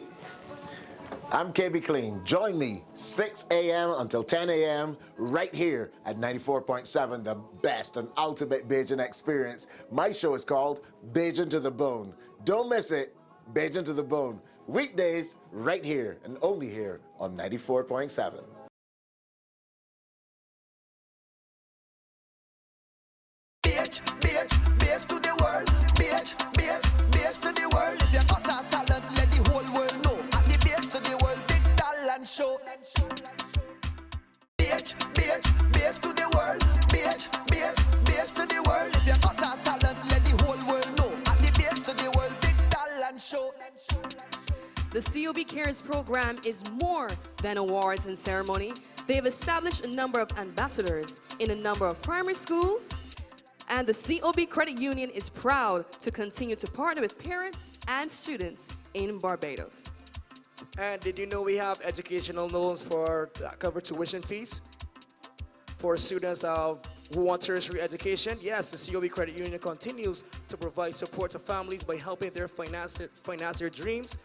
I'm KB Clean. Join me 6 a.m. until 10 a.m. right here at 94.7, the best and ultimate Bajan experience. My show is called Bajan to the Bone. Don't miss it, Bajan to the Bone. Weekdays right here and only here on 94.7. Baje to the world. Baje to the world. If you got a talent, let the whole world know. At the Baje to the world, big talent show. Baje to the world. Baje to the world. If you got a talent, let the whole world know. At the Baje to the world, big talent show. The COB Cares program is more than awards and ceremony. They have established a number of ambassadors in a number of primary schools, and the COB Credit Union is proud to continue to partner with parents and students in Barbados. And did you know we have educational loans for cover tuition fees for students who want tertiary education? Yes, the COB Credit Union continues to provide support to families by helping their finance their dreams.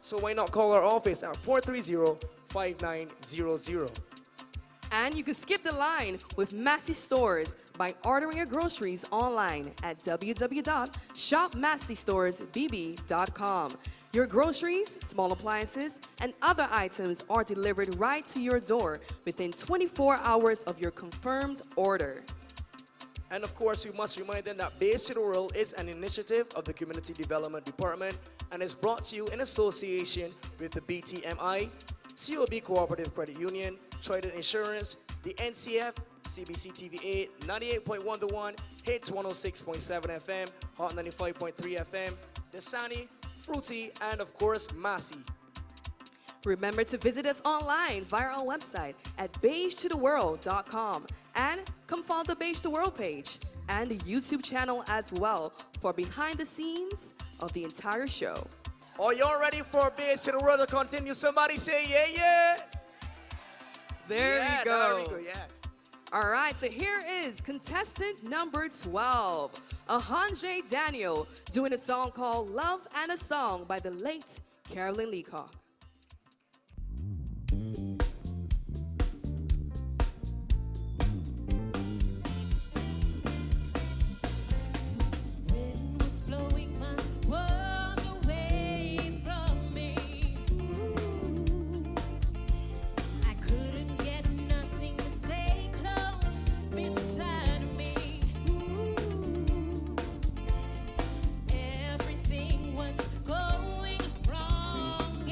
So why not call our office at 430-5900. And you can skip the line with Massey Stores by ordering your groceries online at www.shopmasseystoresbb.com. Your groceries, small appliances, and other items are delivered right to your door within 24 hours of your confirmed order. And of course, we must remind them that Baje to the World is an initiative of the Community Development Department and is brought to you in association with the BTMI, COB Cooperative Credit Union, Trident Insurance, the NCF, CBC TV 8, 98.1 to 1, Hits 106.7 FM, Hot 95.3 FM, Dasani, Fruity, and of course, Massey. Remember to visit us online via our website at bagetotheworld.com and come follow the Baje to the World page and the YouTube channel as well for behind the scenes of the entire show. Are y'all ready for Baje to the World to continue? Somebody say yeah, yeah. There Yeah, we go. there we go, yeah. All right, so here is contestant number 12, Ahanje Daniel, doing a song called Love and a Song by the late Carolyn Leacock. Everything was going wrong.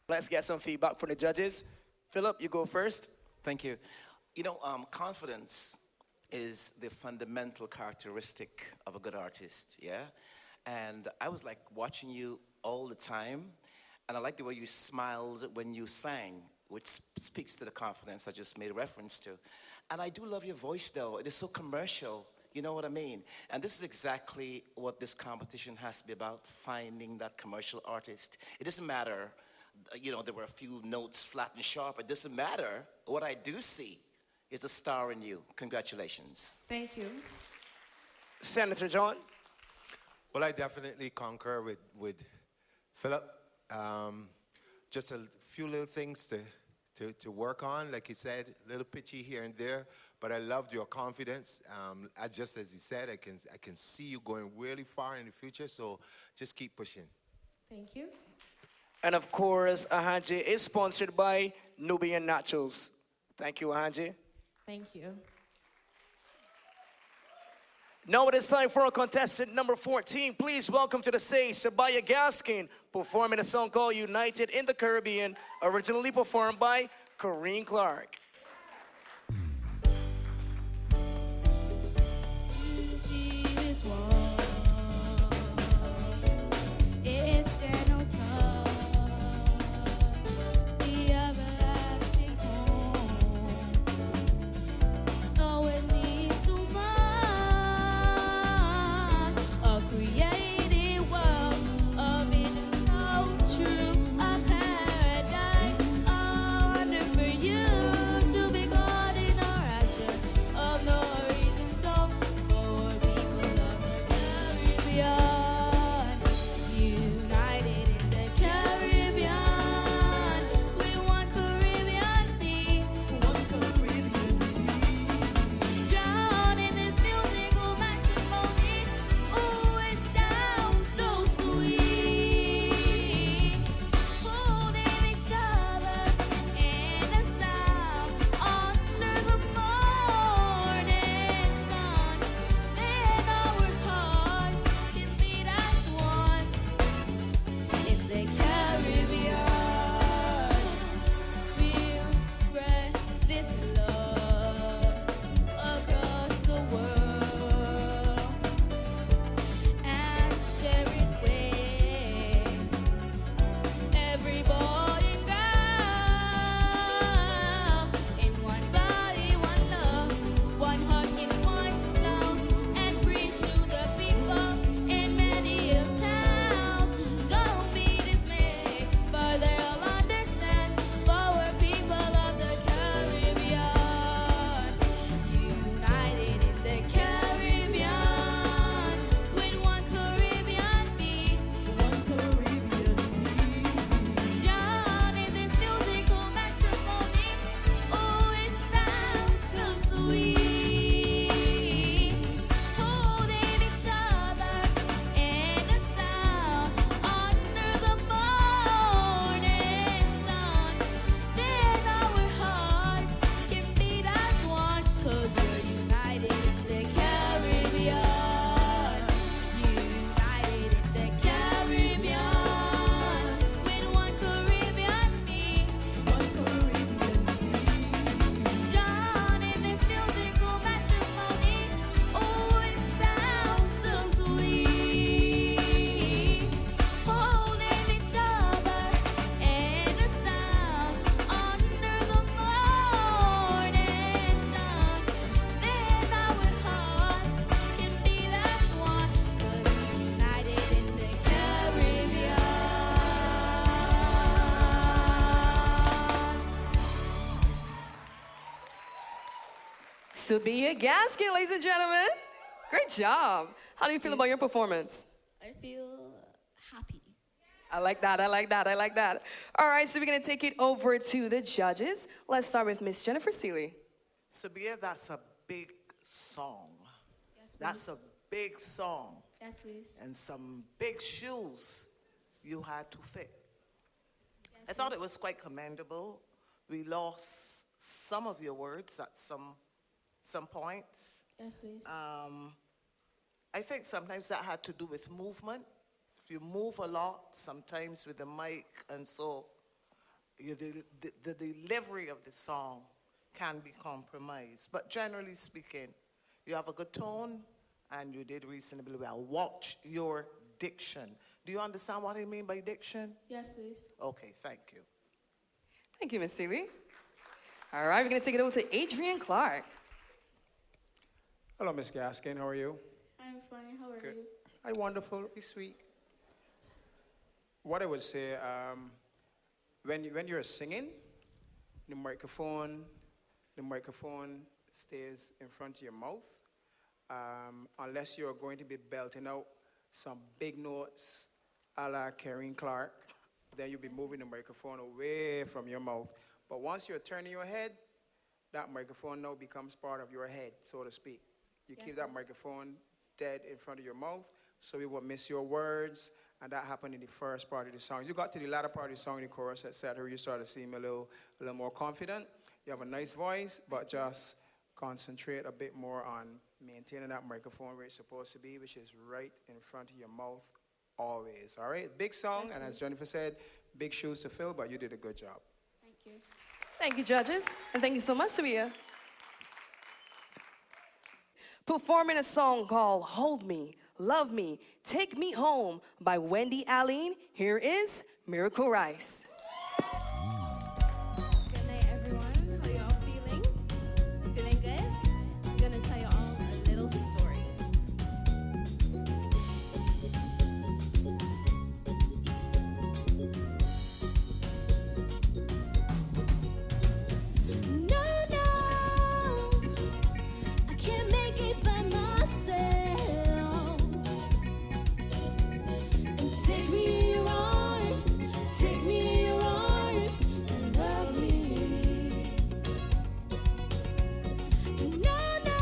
Let's get some feedback from the judges. Philip, you go first. Thank you. You know, confidence is the fundamental characteristic of a good artist, yeah? And I was like watching you all the time, and I like the way you smiled when you sang, which speaks to the confidence I just made reference to. And I do love your voice, though. It is so commercial. You know what I mean? And this is exactly what this competition has to be about, finding that commercial artist. It doesn't matter, you know, there were a few notes flat and sharp. It doesn't matter. What I do see is a star in you. Congratulations. Thank you. Senator John? Well, I definitely concur with Philip. Just a few little things to work on. Like he said, a little pitchy here and there, but I loved your confidence. Just as he said, I can see you going really far in the future, so just keep pushing. Thank you. And of course, Ahanje is sponsored by Nubian Naturals. Thank you, Ahanje. Thank you. Now it is time for our contestant number 14. Please welcome to the stage Baje Gaskin, performing a song called United in the Caribbean, originally performed by Corinne Clark. Baje Gaskin, ladies and gentlemen. Great job. How do you feel about your performance? I feel happy. I like that, I like that, I like that. All right, so we're gonna take it over to the judges. Let's start with Miss Jennifer Seeley. Sabia, that's a big song. Yes, please. That's a big song. Yes, please. And some big shoes you had to fit. Yes, I thought please. it was quite commendable. We lost some of your words at some points. Yes, please. I think sometimes that had to do with movement. If you move a lot, sometimes with the mic, and so the delivery of the song can be compromised. But generally speaking, you have a good tone and you did reasonably well. Watch your diction. Do you understand what I mean by diction? Yes, please. Okay, thank you. Thank you, Miss Seeley. All right, we're going to take it over to Adrian Clark. Hello, Miss Gaskin. How are you? I'm fine. How are Good. you? Hi, wonderful. Be sweet. What I would say, when you're singing, the microphone stays in front of your mouth, unless you're going to be belting out some big notes a la Karen Clark, then you'll be moving the microphone away from your mouth. But once you're turning your head, that microphone now becomes part of your head, so to speak. You keep that microphone dead in front of your mouth, so we won't miss your words, and that happened in the first part of the song. You got to the latter part of the song, the chorus, etc., you started to seem a little more confident. You have a nice voice, but just concentrate a bit more on maintaining that microphone where it's supposed to be, which is right in front of your mouth always. All right? Big song, and as Jennifer said, big shoes to fill, but you did a good job. Thank you. Thank you, judges. And thank you so much, Sabia. Performing a song called Hold Me, Love Me, Take Me Home by Wendy Allen, here is Miracle Rice. Good night, everyone. How y'all feeling? Feeling good? I'm gonna tell you all a little story. No, no, I can't make it by myself. And take me in your arms, take me in your arms, and love me. No, no,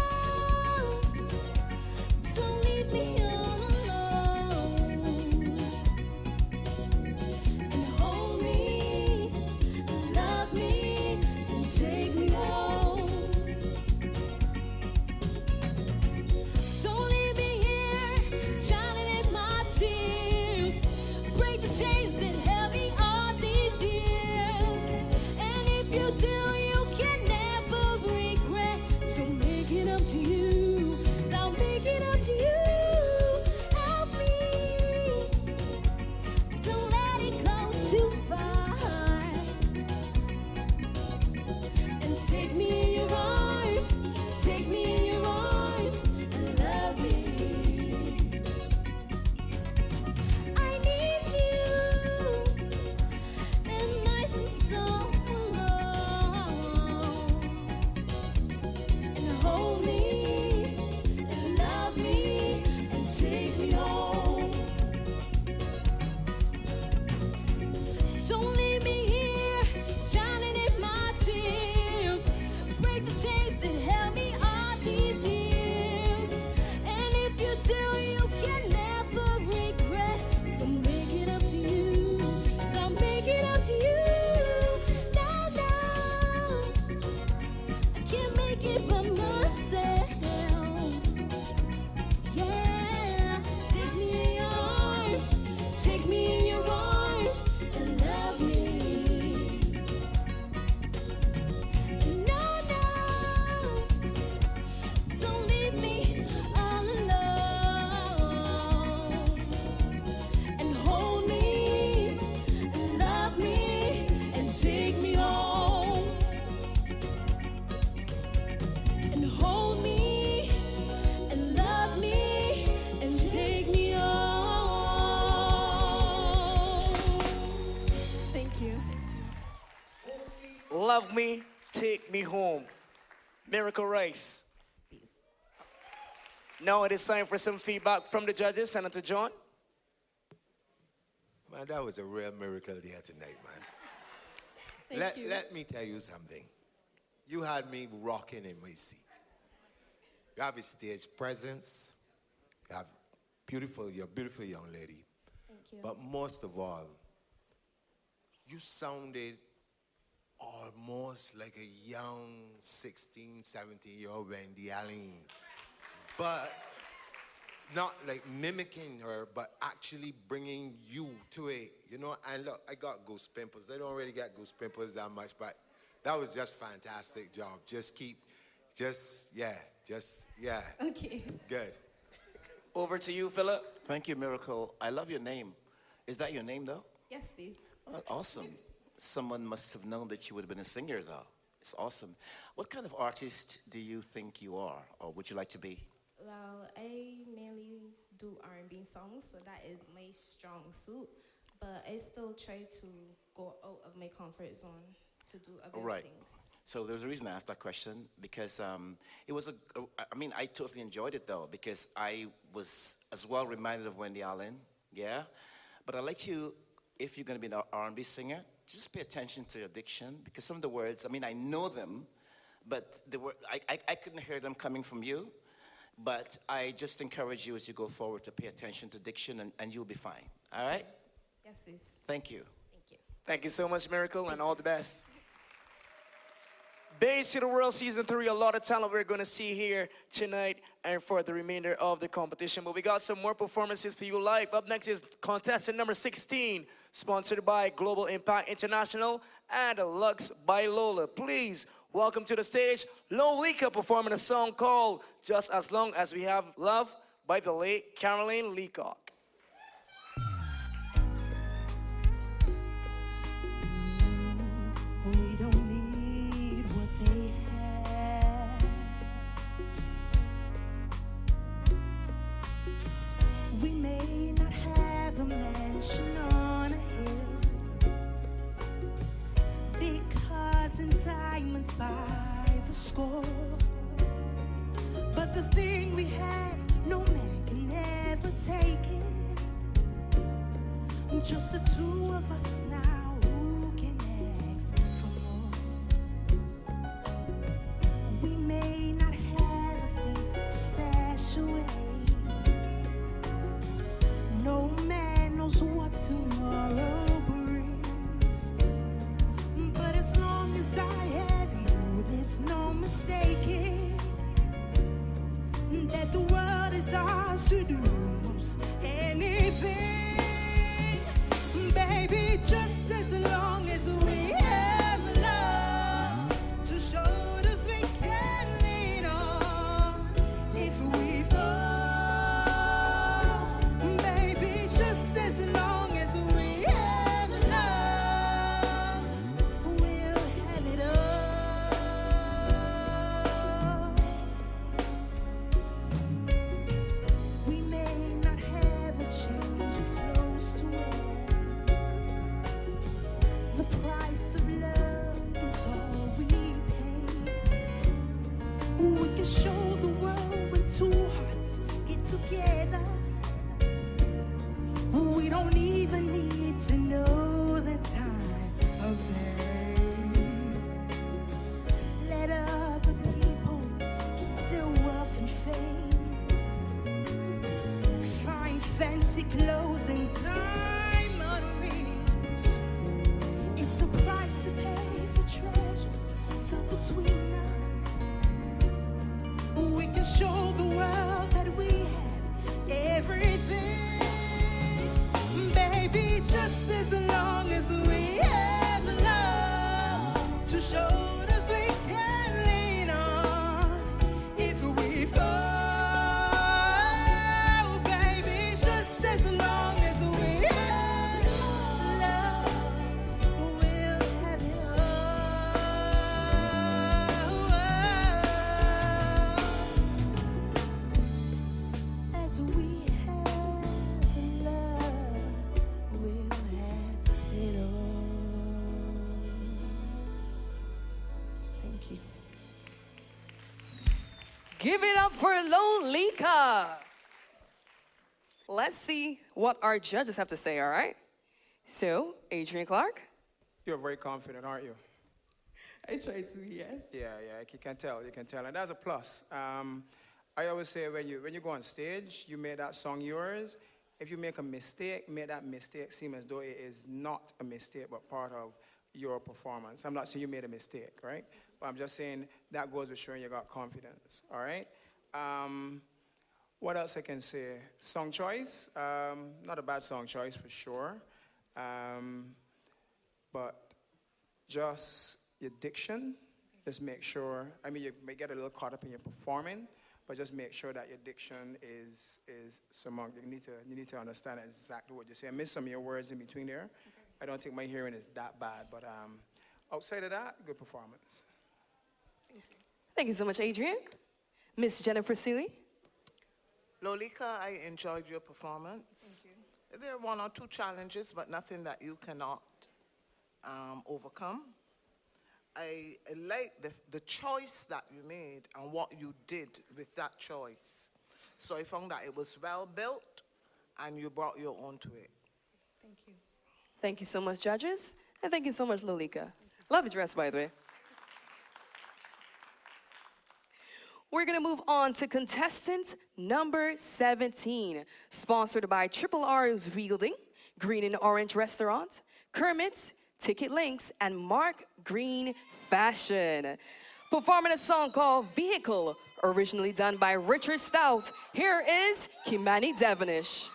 don't leave me all alone. And hold me, love me, and take me home. Don't leave me here, drowning in my tears. Break the chains that held me all these years. And if you do, you can never regret. So make it up to you. So make it up to you. Help me. Don't let it go too far. And take me in your arms. Take me in your arms and love me. I need you in nice and so alone. And hold me and love me and take me home. Don't leave me here, drowning in my tears. Break the chains that held me all these years. And if you do, you can never regret. So make it up to you. So make it up to you. No, no, I can't make it by myself. Yeah, take me in your arms, take me in your arms and love me. No, no, don't leave me all alone. And hold me, and love me, and take me home. And hold me, and love me, and take me home. Thank you. Love Me, Take Me Home. Miracle Rice. Now it is time for some feedback from the judges. Senator John. Man, that was a real miracle there tonight, man. Thank you. Let me tell you something. You had me rocking in my seat. You have a stage presence. You have you're a beautiful young lady. Thank you. But most of all, you sounded almost like a young 16, 17-year-old Wendy Allen. But not like mimicking her, but actually bringing you to it. You know, and look, I got goose pimples. I don't really get goose pimples that much, but that was just fantastic job. Yeah. Okay. Good. Over to you, Philip. Thank you, Miracle. I love your name. Is that your name, though? Yes, please. Awesome. Someone must have known that you would have been a singer, though. It's awesome. What kind of artist do you think you are, or would you like to be? Well, I mainly do R&B songs, so that is my strong suit. But I still try to go out of my comfort zone to do other Right. things. So there's a reason I asked that question because it was I mean, I totally enjoyed it though because I was as well reminded of Wendy Allen, yeah. But I'd like you, if you're going to be an R&B singer, just pay attention to your diction because some of the words, I mean, I know them, but I couldn't hear them coming from you. But I just encourage you as you go forward to pay attention to diction and you'll be fine. All right? Yes, please. Thank you. Thank you. Thank you so much, Miracle, and all the best. Baje to the World Season 3, a lot of talent we're going to see here tonight and for the remainder of the competition. But we got some more performances for you live. Up next is contestant number 16, sponsored by Global Impact International and Lux by Lola. Please welcome to the stage Lolika performing a song called Just As Long As We Have Love by the late Caroline Leacock. We don't need what they have. We may not have a mansion on a hill, because in diamonds by the score. But the thing we have, no man can ever take it. Just the two of us now, who can ask for more? We may not have a thing to stash away. No man knows what tomorrow brings. But as long as I have you, there's no mistaking that the world is ours to do most anything. Baby, just as long as we have love to show us we can lean on if we fall. Baby, just as long as we have love, we'll have it all. We may not have a change of clothes to wear. The price of love is all we pay. We can show the world when two hearts get together. We don't even need to know the time of day. Let other people keep their wealth and fame. Find fancy clothes and diamond rings. It's a price to pay for treasures felt between us. We can show the world that we have everything. Baby, just as long as we have love to show us we can lean on if we fall. Baby, just as long as we have love, we'll have it all. As we have love, we'll have it all. Thank you. Give it up for Lolika. Let's see what our judges have to say, all right? So, Adrian Clark. You're very confident, aren't you? I try to, yes. Yeah, you can tell, and that's a plus. I always say when you go on stage, you make that song yours. If you make a mistake, make that mistake seem as though it is not a mistake, but part of your performance. I'm not saying you made a mistake, right? But I'm just saying that goes with showing you got confidence, all right? What else I can say? Song choice, not a bad song choice for sure. But just your diction, just make sure, I mean, you may get a little caught up in your performing, but just make sure that your diction is somewhat, you need to understand exactly what you say. I missed some of your words in between there. Okay. I don't think my hearing is that bad, but outside of that, good performance. Thank you. Thank you so much, Adrian. Miss Jennifer Seeley. Lolika, I enjoyed your performance. Thank you. There are one or two challenges, but nothing that you cannot overcome. I like the choice that you made and what you did with that choice. So I found that it was well built and you brought your own to it. Thank you. Thank you so much, judges. And thank you so much, Lolika. Love your dress, by the way. We're going to move on to contestant number 17, sponsored by Triple R's Wielding, Green and Orange Restaurant, Kermit's, Ticket Links, and Mark Green Fashion. Performing a song called Vehicle, originally done by Richard Stout. Here is Kimani Devonish.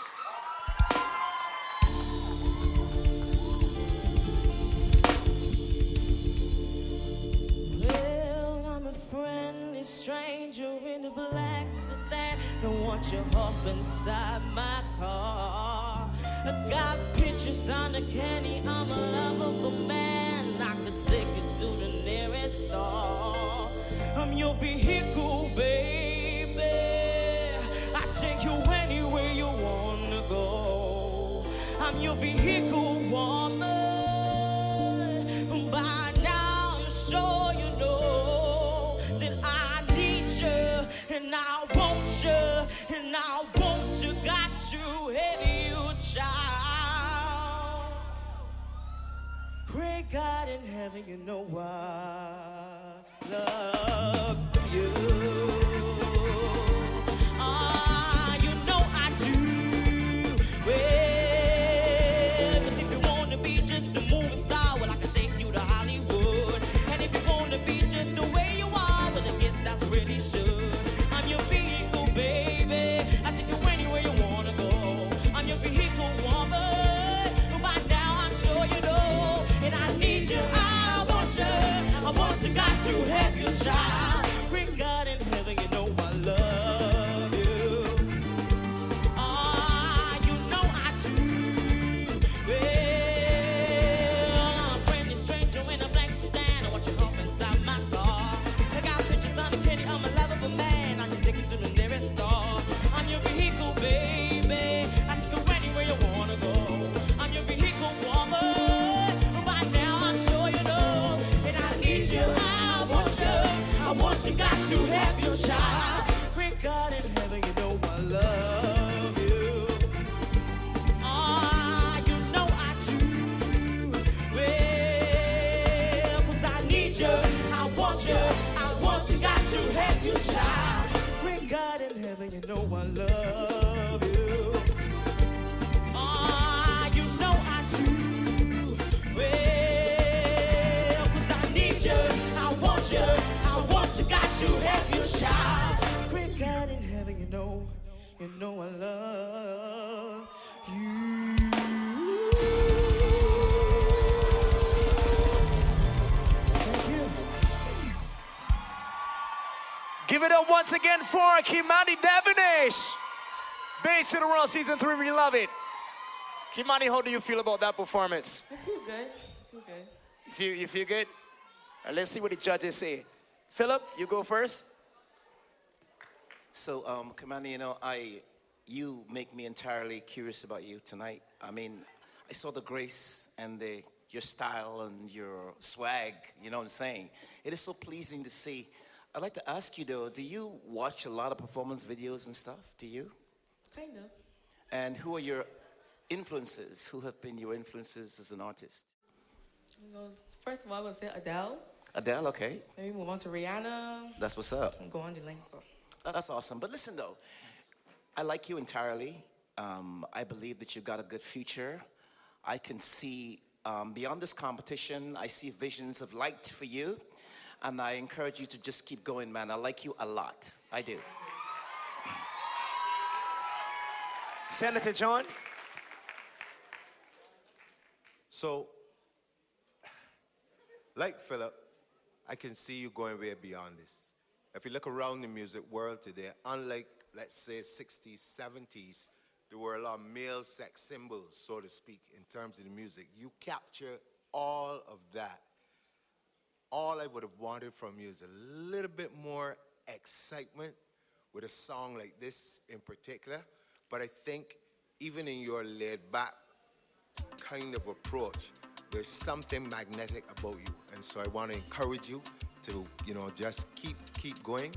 Well, I'm a friendly stranger in a black sedan. Don't want you up inside my car. I got pictures on the candy. I'm a lovable man. I could take you to the nearest store. I'm your vehicle, baby. I take you anywhere you wanna go. I'm your vehicle, woman. By now I'm sure you know that I need you and I want you and I want you. Got you heavy, you child. Pray God in heaven, you know I love you. You know I do. Well, but if you wanna be just a movie star, well, I can take you to Hollywood. And if you wanna be just the way you are, well, I guess that's really should. I'm your vehicle, baby. I take you anywhere you wanna go. I'm your vehicle, woman. By now I'm sure you know. And I need you, I want you, got to have your child. Bring God in heaven, you know I love you. You know I do. Well, I'm a friendly stranger in a black sedan. I want you up inside my car. I got pictures on the candy, I'm a lovable man. I can take you to the nearest store. I'm your vehicle, baby. I take you anywhere you wanna go. I'm your vehicle, woman. By now I'm sure you know. And I need you, I want you, got to have your child. Great God in heaven, you know I love you. You know I do. Well, 'cause I need you, I want you, got to have your child. Great God in heaven, you know I love you. You know I do. Well, 'cause I need you, I want you, got to have your child. Great God in heaven, you know I love you. Thank you. Give it up once again for Kimani Devonish. Baje to the World Season 3, we love it. Kimani, how do you feel about that performance? I feel good. I feel good. You feel good? Let's see what the judges say. Philip, you go first. So, Kimani, you know, you make me entirely curious about you tonight. I mean, I saw the grace and your style and your swag, you know what I'm saying? It is so pleasing to see. I'd like to ask you though, do you watch a lot of performance videos and stuff? Do you? Kind of. And who are your influences? Who have been your influences as an artist? You know, first of all, I would say Adele. Adele, okay. Maybe move on to Rihanna. That's what's up. And go on the lane, so. That's awesome. But listen though, I like you entirely. I believe that you've got a good future. I can see beyond this competition, I see visions of light for you. And I encourage you to just keep going, man. I like you a lot. I do. Senator John. So, like Philip, I can see you going way beyond this. If you look around the music world today, unlike, let's say, 60s, 70s, there were a lot of male sex symbols, so to speak, in terms of the music. You capture all of that. All I would have wanted from you is a little bit more excitement with a song like this in particular. But I think even in your laid-back kind of approach, there's something magnetic about you. And so I want to encourage you to, just keep going.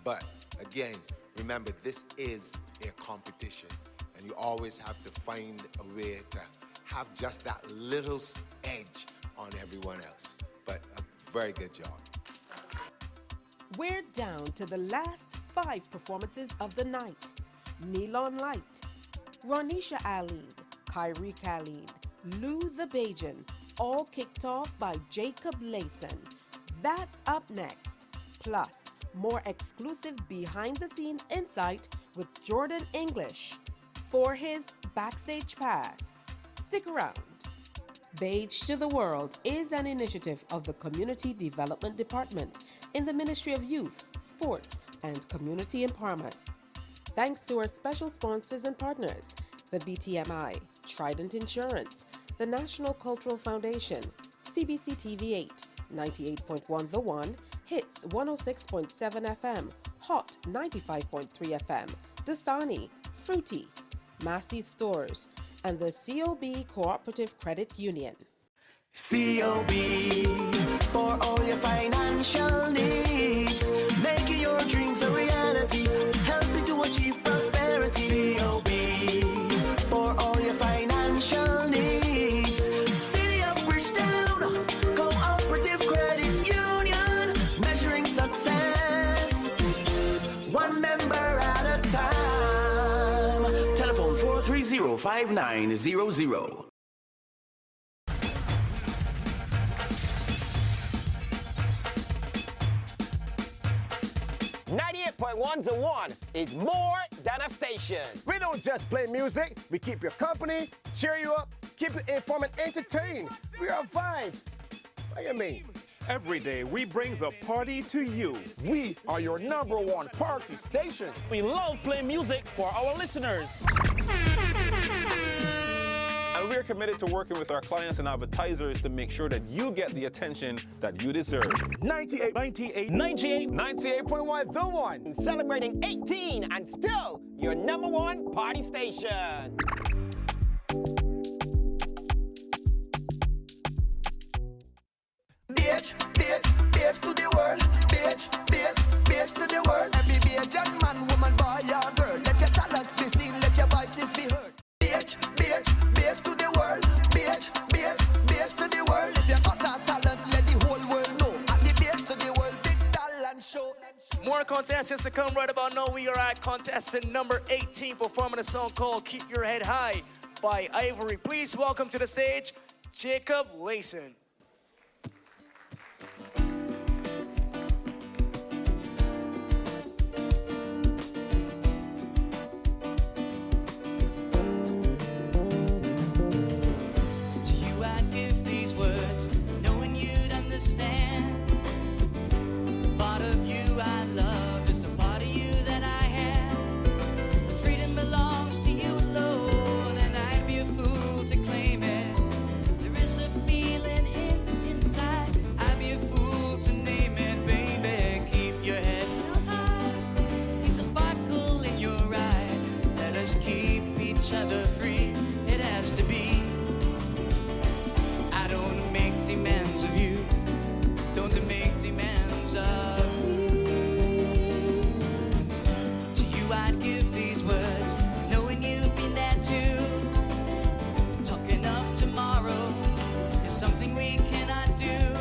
But again, remember, this is a competition, and you always have to find a way to have just that little edge on everyone else. But a very good job. We're down to the last 5 performances of the night. Neon Light, Ronisha Aline, Kyrie Khalid, Lou the Bajan, all kicked off by Jacob Layson. That's up next. Plus, more exclusive behind-the-scenes insight with Jordan English for his Backstage Pass. Stick around. Baje to the World is an initiative of the Community Development Department in the Ministry of Youth, Sports, and Community Empowerment. Thanks to our special sponsors and partners, the BTMI, Trident Insurance, the National Cultural Foundation, CBC TV8, 98.1 The One, Hits 106.7 FM, Hot 95.3 FM, Dasani, Fruity, Massey Stores, and the COB Cooperative Credit Union. COB for all your financial needs, making your dreams a reality, helping to achieve prosperity. COB for all your financial needs. City of Bridgetown, Cooperative Credit Union, measuring success one member at a time. Telephone 430-5900. 98.1 to 1 is more than a station. We don't just play music, we keep you company, cheer you up, keep you informed and entertained. We are fine. What do you mean? Every day, we bring the party to you. We are your #1 party station. We love playing music for our listeners. And we're committed to working with our clients and advertisers to make sure that you get the attention that you deserve. 98.1 The One, celebrating 18 and still your #1 party station. Baje to the world. Baje to the world. Every Bajan man, woman, boy, or girl, let your talents be seen, let your voices be heard. Baje to the world. Baje to the world. If you got that talent, let the whole world know. At the Baje to the world, big talent show. More contestants to come right about now. We are at contestant number 18 performing a song called Keep Your Head High by Ivory. Please welcome to the stage, Jacob Layson. Part of you I love is the part of you that I have. The freedom belongs to you alone, and I'd be a fool to claim it. There is a feeling inside, I'd be a fool to name it, baby. Keep your head held high, keep the sparkle in your eye. Let us keep each other free, it has to be. I don't make demands of you, don't make demands of me. To you I'd give these words, knowing you've been there too. Talking of tomorrow is something we cannot do.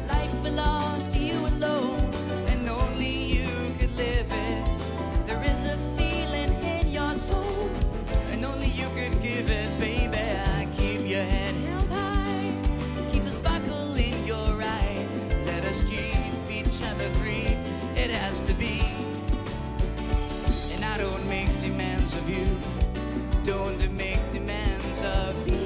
Life belongs to you alone, and only you could live it. There is a feeling in your soul, and only Don't make demands of me.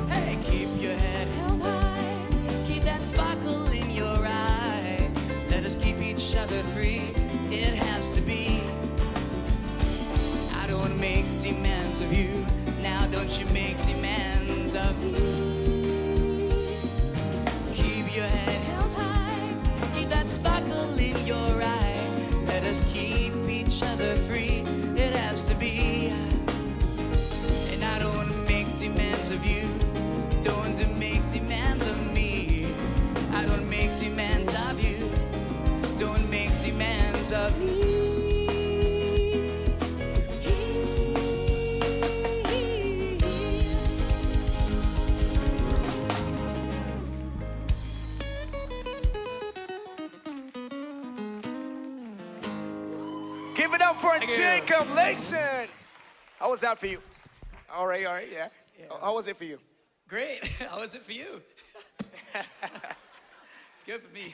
Hey, keep your head held high, keep that sparkle in your eye. Let us keep each other free, it has to be. I don't make demands of you, now don't you make demands of me. Keep your head held high, keep that sparkle in your eye. Let us keep each other free, it has to be. And I don't make demands of you, don't make demands of me. I don't make demands of you, don't make demands of me. Give it up for Thank you. Jacob Lakeson. How was that for you? All right, yeah. How was it for you? Great. How was it for you? It's good for me.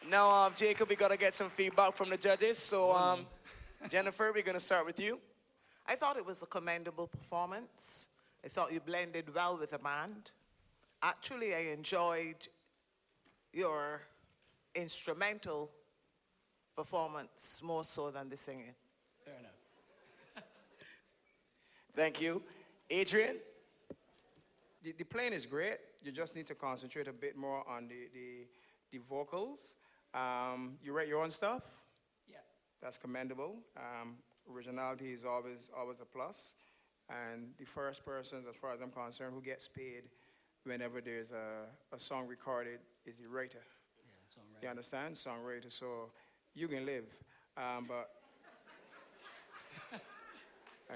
Now, Jacob, we got to get some feedback from the judges. So, Jennifer, we're going to start with you. I thought it was a commendable performance. I thought you blended well with the band. Actually, I enjoyed your instrumental performance more so than the singing. Fair enough. Thank you. Adrian? The playing is great. You just need to concentrate a bit more on the vocals. You write your own stuff? Yeah. That's commendable. Originality is always a plus. And the first person, as far as I'm concerned, who gets paid whenever there's a song recorded is the writer. Yeah, songwriter. You understand? Songwriter. So you can live. But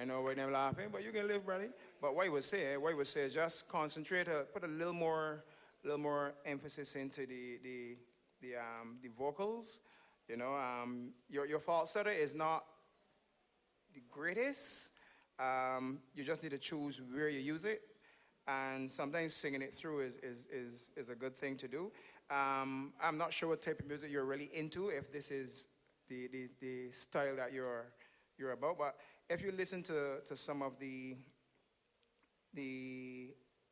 I know we're laughing, but you can live, brother. But what I would say is just concentrate, put a little more emphasis into the vocals. You know, your falsetto is not the greatest. You just need to choose where you use it, and sometimes singing it through is a good thing to do. I'm not sure what type of music you're really into, if this is the style that you're about, but if you listen to some of the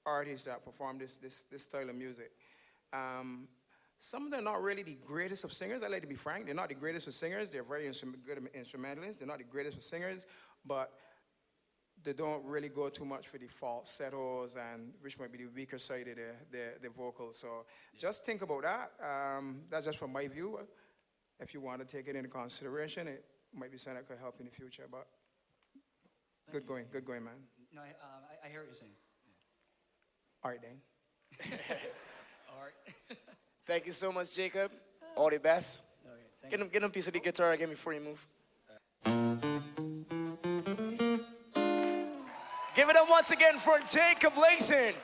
artists that perform this style of music, some of them are not really the greatest of singers. I like to be frank. They're not the greatest of singers. They're very good instrumentalists. They're not the greatest of singers, but they don't really go too much for the falsettos, and which might be the weaker side of the vocals. So just think about that. That's just from my view. If you want to take it into consideration, it might be something that could help in the future. But good going, man. No, I hear what you're saying. All right, then. All right. Thank you so much, Jacob. All the best. Okay, Get him a piece of the guitar again before you move. Give it up once again for Jacob Lakeson.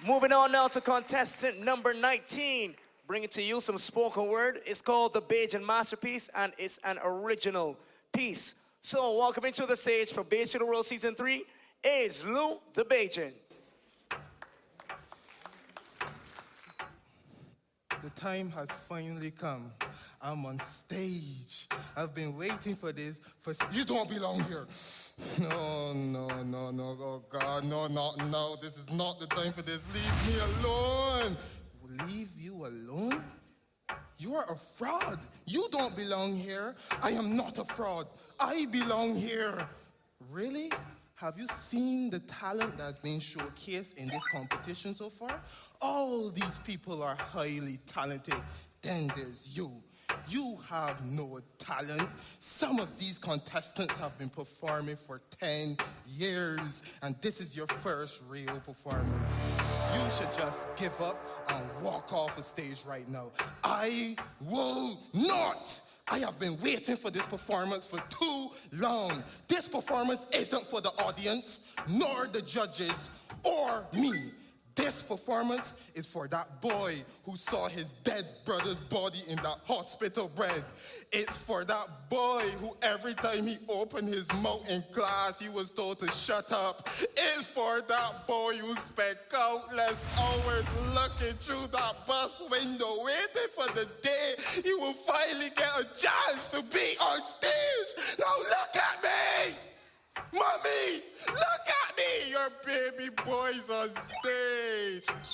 Moving on now to contestant number 19. Bringing to you some spoken word. It's called the Bajan Masterpiece, and it's an original piece. So, welcoming to the stage for Baje to the World Season 3 is Lou the Bajan. The time has finally come. I'm on stage. I've been waiting for this. You don't belong here. No. Oh, God, no. This is not the time for this. Leave me alone. Leave you alone? You are a fraud. You don't belong here. I am not a fraud. I belong here. Really? Have you seen the talent that's been showcased in this competition so far? All these people are highly talented. Then there's you. You have no talent. Some of these contestants have been performing for 10 years, and this is your first real performance. You should just give up and walk off the stage right now. I will not. I have been waiting for this performance for too long. This performance isn't for the audience, nor the judges, or me. This performance is for that boy who saw his dead brother's body in that hospital bed. It's for that boy who every time he opened his mouth in class, he was told to shut up. It's for that boy who spent countless hours looking through that bus window, waiting for the day he will finally get a chance to be on stage. Now look at me! Mommy, look at me! Your baby boy's on stage.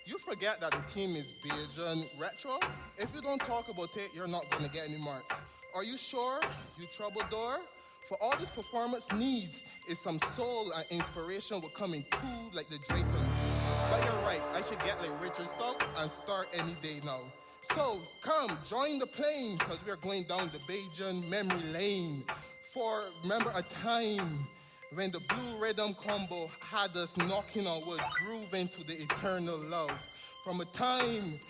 You forget that the team is Bajan Retro? If you don't talk about it, you're not going to get any marks. Are you sure, you troubadour? For all this performance needs is some soul and inspiration will come in two like the Draytons. But you're right, I should get like Richard Stout and start any day now. So come, join the plane, because we're going down the Bajan memory lane. For remember a time when the blue rhythm combo had us knocking on wood, grooving to the eternal love. From a time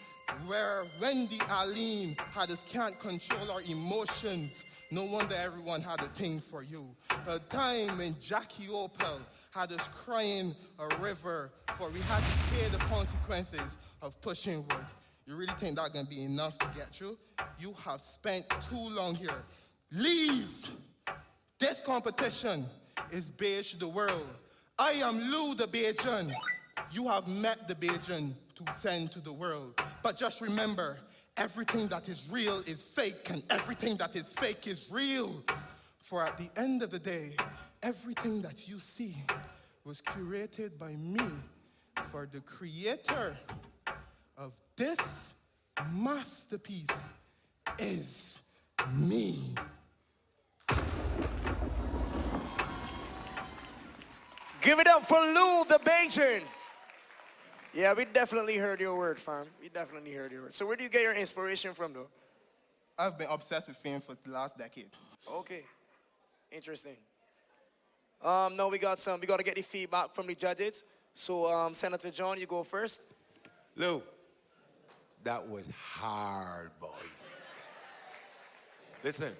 where Wendy Aline had us can't control our emotions. No wonder everyone had a thing for you. A time when Jackie Opel had us crying a river, for we had to pay the consequences of pushing wood. You really think that's gonna be enough to get you? You have spent too long here. Leave! This competition is Baje to the world. I am Lou the Bajan. You have met the Bajan to send to the world. But just remember, everything that is real is fake, and everything that is fake is real. For at the end of the day, everything that you see was curated by me, for the creator of this masterpiece is me. Give it up for Lou the Bajan. Yeah, we definitely heard your word, fam. We definitely heard your word. So where do you get your inspiration from, though? I've been obsessed with fame for the last decade. Okay, interesting. No, we got to get the feedback from the judges. So, Senator John, you go first. Lou, that was hard, boy. Listen,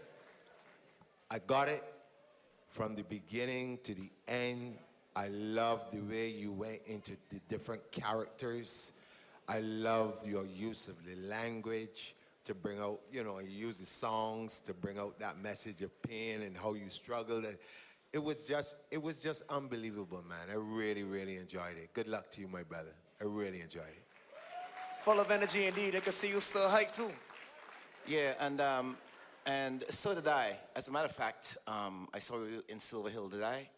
I got it from the beginning to the end. I love the way you went into the different characters. I love your use of the language to bring out, you use the songs to bring out that message of pain and how you struggled. It was just unbelievable, man. I really, really enjoyed it. Good luck to you, my brother. I really enjoyed it. Full of energy indeed. I can see you still hyped too. Yeah, and so did I. As a matter of fact, I saw you in Silver Hill, did I?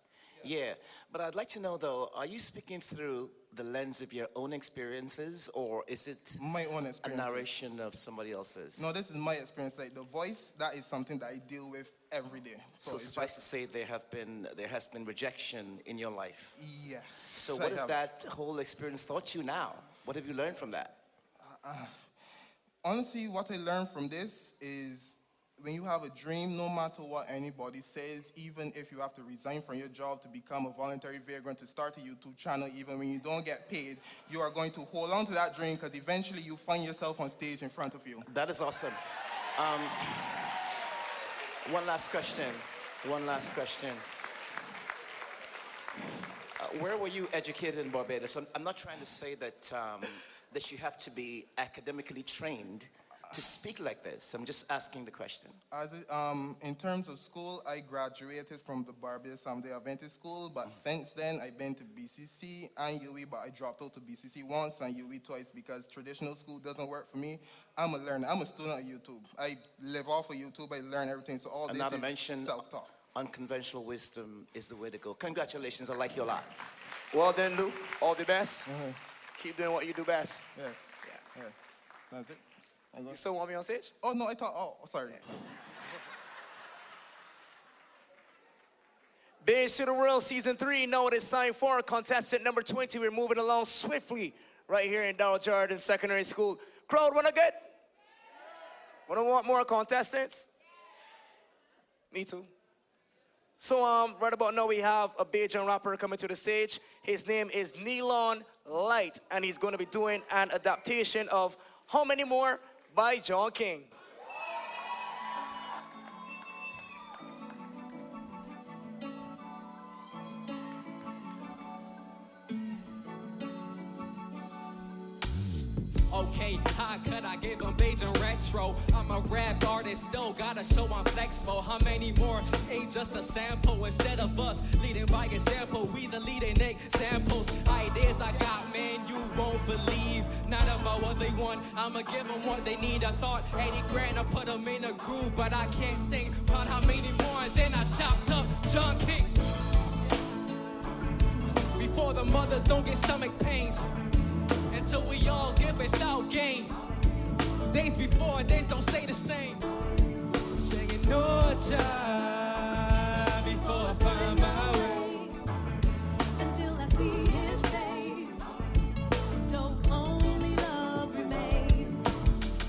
Yeah, but I'd like to know though, are you speaking through the lens of your own experiences, or is it my own experience, a narration of somebody else's? No, this is my experience. Like the voice, that is something that I deal with every day. So suffice to say, there has been rejection in your life. Yes. So what has that whole experience taught you now? What have you learned from that? Honestly, what I learned from this is when you have a dream, no matter what anybody says, even if you have to resign from your job to become a voluntary vagrant, to start a YouTube channel, even when you don't get paid, you are going to hold on to that dream, because eventually you find yourself on stage in front of you. That is awesome. One last question. Where were you educated in Barbados? I'm not trying to say that that you have to be academically trained to speak like this. I'm just asking the question. In terms of school, I graduated from the Barbados Seventh-day Adventist School, but since then I've been to BCC and UE, but I dropped out to BCC once and UE twice because traditional school doesn't work for me. I'm a learner. I'm a student of YouTube. I live off of YouTube. I learn everything. So all this is self-taught. Unconventional wisdom is the way to go. Congratulations. I like you a lot. Well done, Lou. All the best. Keep doing what you do best. Yes. Yeah. That's it. You still want me on stage? Oh, no, sorry. Baje to the World Season 3. Know what it's time for. Contestant number 20. We're moving along swiftly right here in Dow Jordan Secondary School. Crowd, wanna good? Wanna want more contestants? Me too. So right about now we have a Bajan rapper coming to the stage. His name is Neilon Light, and he's going to be doing an adaptation of How Many More by John King. okay. How could I give them Bajan retro? I'm a rap artist, still gotta show I'm flexible. How many more? Ain't just a sample. Instead of us leading by example, we the leading examples. Ideas I got, man, you won't believe. Not about what they want, I'ma give them what they need. I thought 80 grand, I put them in a groove, but I can't sing. Found how many more, and then I chopped up John King. Before the mothers don't get stomach pains, until we all give without gain. Days before, days don't stay the same. Singing no time before I find my way. Until I see his face, so only love remains.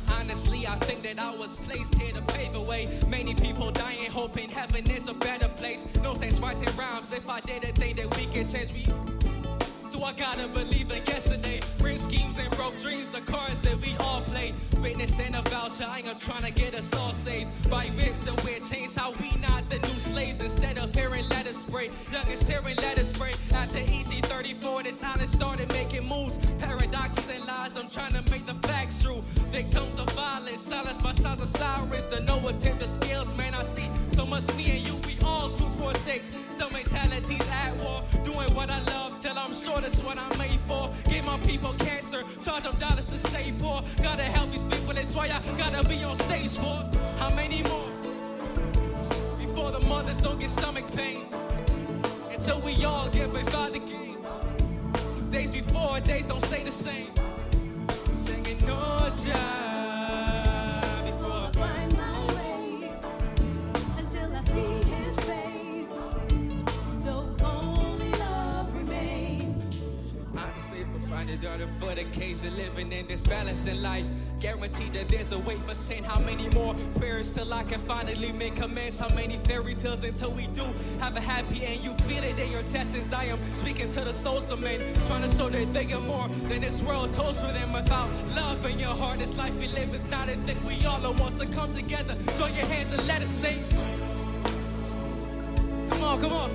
Honestly, I think that I was placed here to pave the way. Many people dying, hoping heaven is a better place. No sense writing rhymes if I didn't think that we could change. So I gotta believe in yesterday. Real schemes and broke dreams are cards that we all play. Witness and a voucher, I ain't trying to get us all saved. By whips and weird chains, how we not the new slaves. Instead of hearing letters spray, youngest hearing letters spray. After ET34, this how it started making moves. Paradoxes and lies, I'm trying to make the facts true. Victims of violence, silenced by sounds of sirens. The no attempt to scales, man, I see so much me and you, we all 246. Some mentalities at war, doing what I love till I'm sure that's what I'm made for. Give my people cancer, charge them dollars to stay poor. Gotta help these people, that's why I gotta be on stage for. How many more? Before the mothers don't get stomach pains, until we all get without the game. Days before, days don't stay the same. Singing no time before I Find my way until I see his face, so only love remains. Honestly, if I find it harder for the case of living in this balance in life, guaranteed that there's a way for saying how many more prayers till I can finally make amends. How many fairy tales until we do have a happy end. You feel it in your chest as I am speaking to the souls of men, trying to show that they get more than this world chose for them. Without love in your heart, this life we live is not a thing. We all are wants to come together. Join your hands and let us sing. Come on, come on.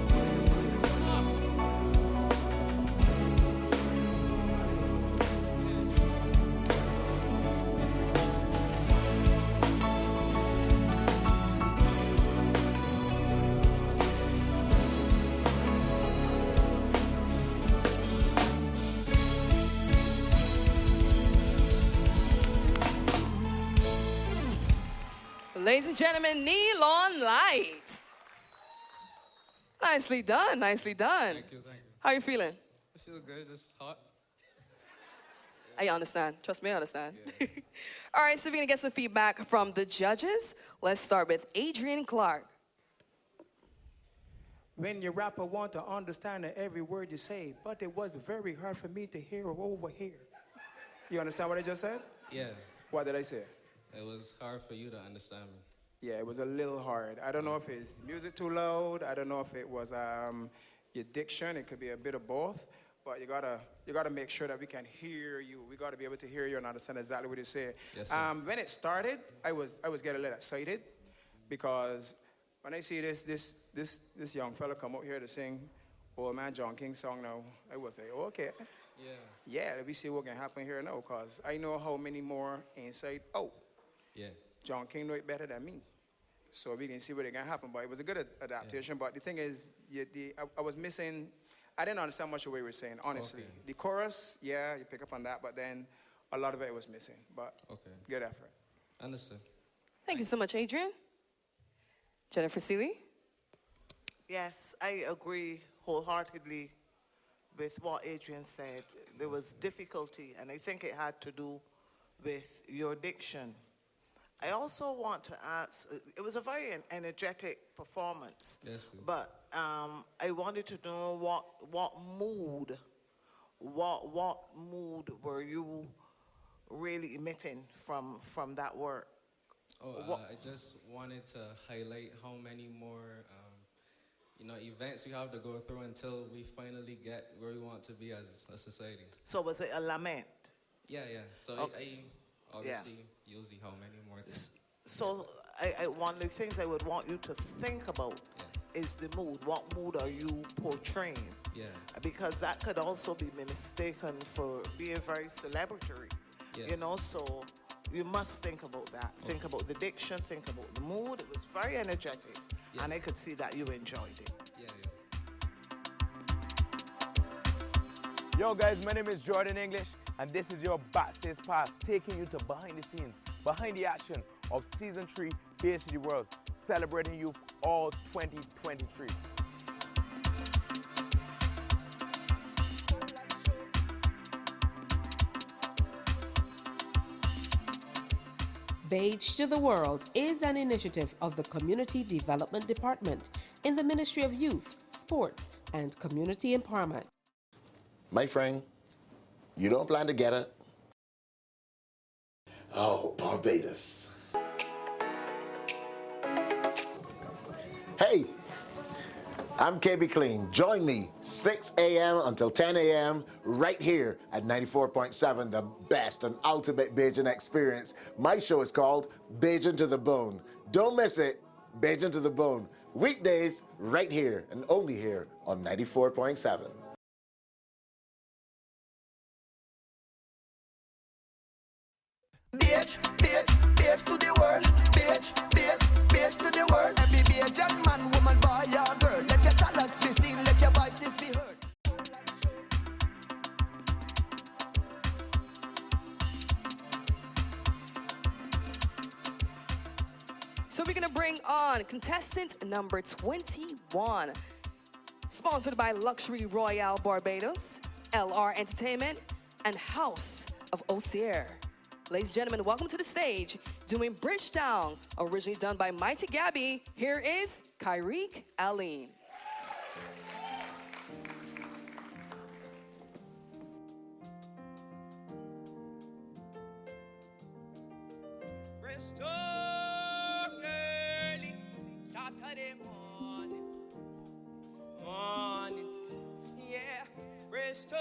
Ladies and gentlemen, Neon Lights. Nicely done, nicely done. Thank you, thank you. How are you feeling? I feel good, just hot. I understand. Trust me, I understand. All right, so we're gonna get some feedback from the judges. Let's start with Adrian Clark. When your rapper want to understand every word you say, but it was very hard for me to hear over here. You understand what I just said? Yeah, What did I say? it was hard for you to understand me. Yeah, it was a little hard. I don't know if it's music too loud. I don't know if it was your diction. It could be a bit of both. But you gotta make sure that we can hear you. We gotta be able to hear you and understand exactly what you say. Yes, sir. When it started, I was getting a little excited because when I see this young fella come up here to sing Old Man John King's song now, I was like, okay. Yeah, let me see what can happen here now, because I know how many more inside out. Yeah. John King know it better than me. So we can see what can happen. But it was a good adaptation. But the thing is, I was missing, I didn't understand much of what you were saying, honestly. Okay. The chorus, yeah, you pick up on that, but then a lot of it was missing. But good effort. Understood. Thank you so much, Adrian. Jennifer Seeley. Yes, I agree wholeheartedly with what Adrian said. There was difficulty, and I think it had to do with your diction. I also want to ask, it was a very energetic performance, Yes, but I wanted to know what mood were you really emitting from that work? I just wanted to highlight how many more events we have to go through until we finally get where we want to be as a society. So was it a lament? Yeah. So Okay. I obviously usually how many more things. So one of the things I would want you to think about is the mood. What mood are you portraying? Yeah. Because that could also be mistaken for being very celebratory. Yeah. You know, so you must think about that. Think about the diction, think about the mood. It was very energetic, and I could see that you enjoyed it. Yo guys, my name is Jordan English, and this is your Backstays Pass, taking you to behind the scenes, behind the action of Season 3 Baje to the World, celebrating youth all 2023. Baje to the World is an initiative of the Community Development Department in the Ministry of Youth, Sports and Community Empowerment. My friend, you don't plan to get it? Oh, Barbados. Hey, I'm KB Clean. Join me 6 a.m. until 10 a.m. right here at 94.7, the best and ultimate Bajan experience. My show is called Bajan to the Bone. Don't miss it. Bajan to the Bone. Weekdays right here and only here on 94.7. Baje, Baje, Baje to the world. Baje, Baje, Baje to the world. Every Bajan man, woman, boy, or girl. Let your talents be seen, let your voices be heard. So we're gonna bring on contestant number 21. Sponsored by Luxury Royale Barbados, LR Entertainment, and House of Osier. Ladies and gentlemen, welcome to the stage. Doing Bridgetown, originally done by Mighty Gabby, here is Kyrique Aline. Bristol early Saturday morning, yeah. Bristol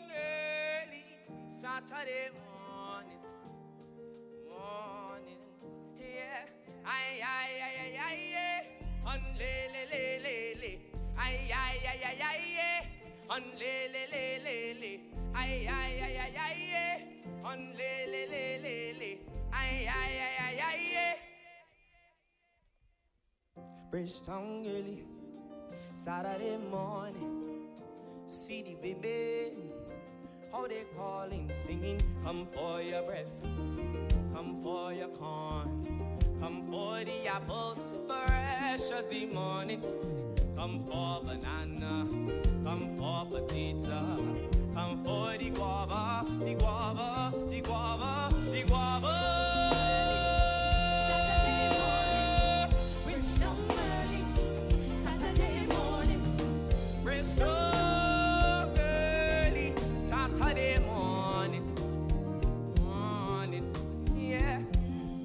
early Saturday morning, yeah. Ay, ay, ay, ay, ay, yeah. On le, le, le, le, le. Ay, ay, ay, ay, ay, yeah. On le, le, le, le, le. Ay, ay, ay, ay, ay, yeah. On le, le, le, le, le. Ay, ay, ay, ay, ay, yeah. Bridgetown early Saturday morning. See the baby, how they calling, singing. Come for your breadfruit, come for your corn, come for the apples, fresh as the morning. Come for banana, come for potato, come for the guava, the guava, the guava, the guava.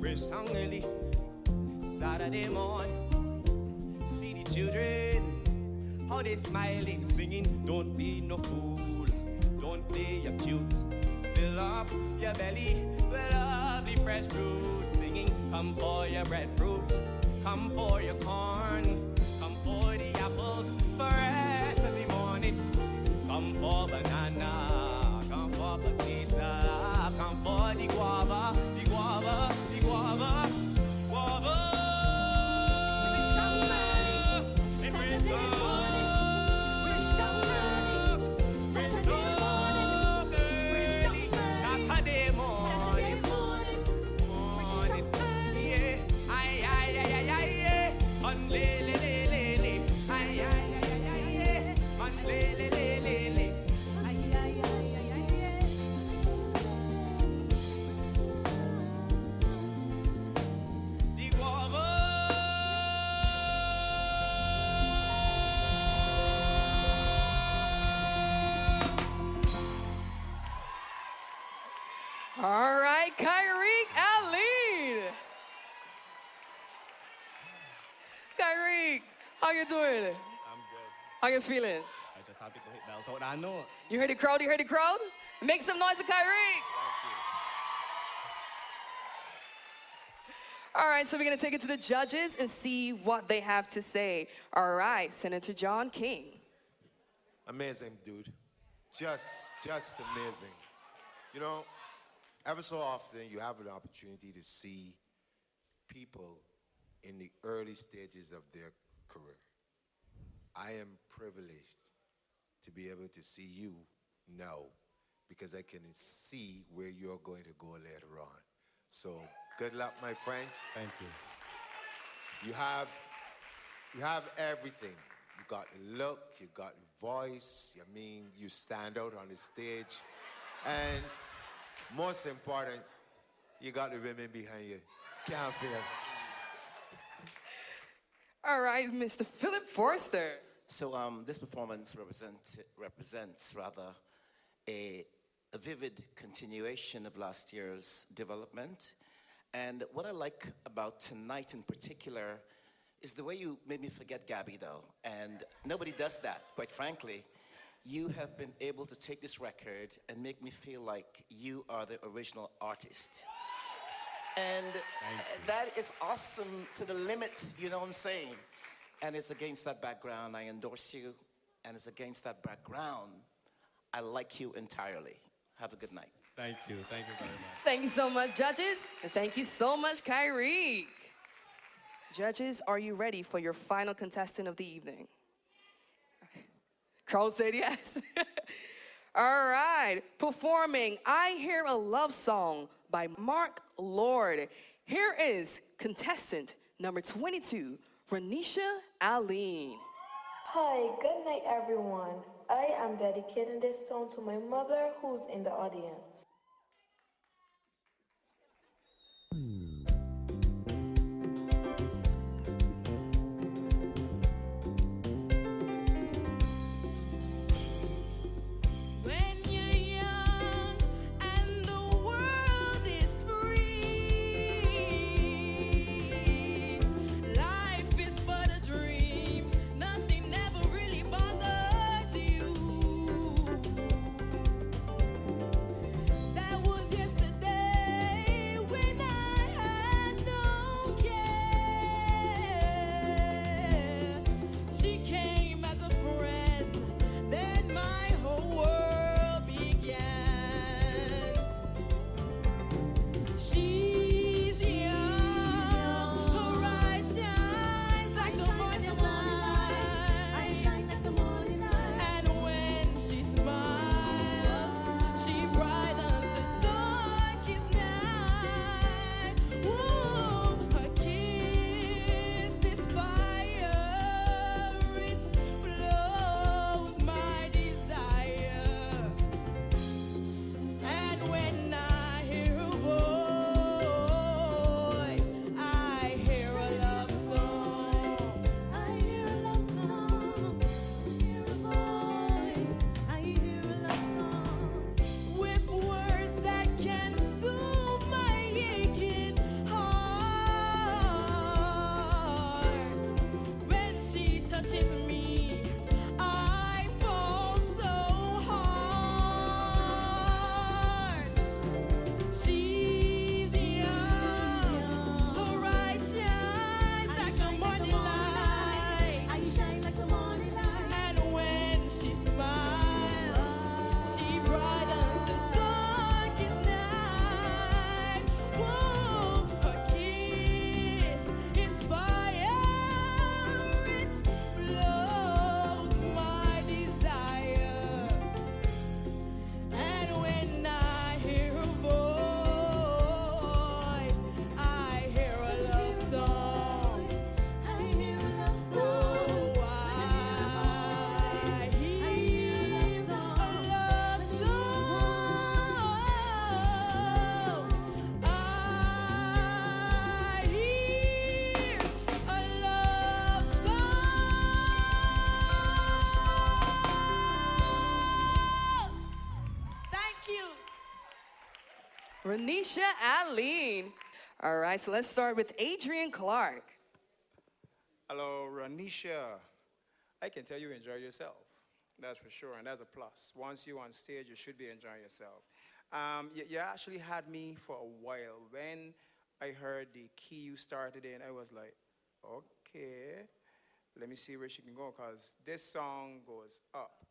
Bridgetown early Saturday morning. See the children, how they smiling, singing. Don't be no fool, don't play your cute. Fill up your belly with lovely fresh fruit, singing. Come for your breadfruit, come for your corn, come for the apples, fresh as the morning. Come for banana, come for potato, come for the guava, the guava, the guava, guava. Saturday morning, yeah. Ay, ay, ay, ay, ay, yeah. On le, le, le, le, le. Ay, ay, ay, ay, ay, yeah. On le, le, le, le, le. Ay, ay, ay, ay, ay, yeah. The guava. All right, Kyrique Aline. Kyrique, how you doing? I'm good. How you feeling? I'm just happy to hit belt out that note. You heard the crowd? You heard the crowd? Make some noise for Kyrique. All right, so we're going to take it to the judges and see what they have to say. All right, Senator John King. Amazing, dude. Just amazing. You know, Ever so often, you have an opportunity to see people in the early stages of their career. I am privileged to be able to see you now because I can see where you're going to go later on. So good luck, my friend. Thank you. You have everything. You got the look, you got the voice. I mean, you stand out on the stage. And most important, you got the women behind you. Can't fail. All right, Mr. Philip Forster. So this performance represents rather a vivid continuation of last year's development. And what I like about tonight in particular is the way you made me forget Gabby, though. And nobody does that, quite frankly. You have been able to take this record and make me feel like you are the original artist. And that is awesome to the limit, you know what I'm saying? And it's against that background I endorse you, and it's against that background I like you entirely. Have a good night. Thank you very much. Thank you so much, judges. And thank you so much, Kyrie. Judges, are you ready for your final contestant of the evening? Carl said yes. All right, performing I Hear a Love Song by Mark Lord. Here is contestant number 22, Renisha Aline. Hi, good night everyone. I am dedicating this song to my mother who's in the audience. When you're young and the world is free, life is but a dream. Nothing ever really bothers you. That was yesterday when I had no care. She came as a friend, then my whole world began. She's young, her eyes shine like the morning light. I shine like the morning light. And when she smiles, she brightens the darkest night. Whoa, her kiss is fire, it blows my desire. And when I hear her voice, I hear a love song. I hear a love song. I hear a voice. I hear a love song. With words that can soothe my aching heart. When she touches me, I fall so hard. She's young, her eyes shine like the morning light. I shine like the morning light. And when she smiles, she brightens the darkest night. Whoa, her kiss is fire, it blows my desire. And when I hear her voice, I hear a love song. I hear a love song. Oh, I hear a love song. I hear a love song. Thank you. Renisha Aline. All right, so let's start with Adrian Clark. Hello, Ranisha. I can tell you enjoy yourself. That's for sure, and that's a plus. Once you're on stage, you should be enjoying yourself. You actually had me for a while. When I heard the key you started in, I was like, okay, let me see where she can go, because this song goes up.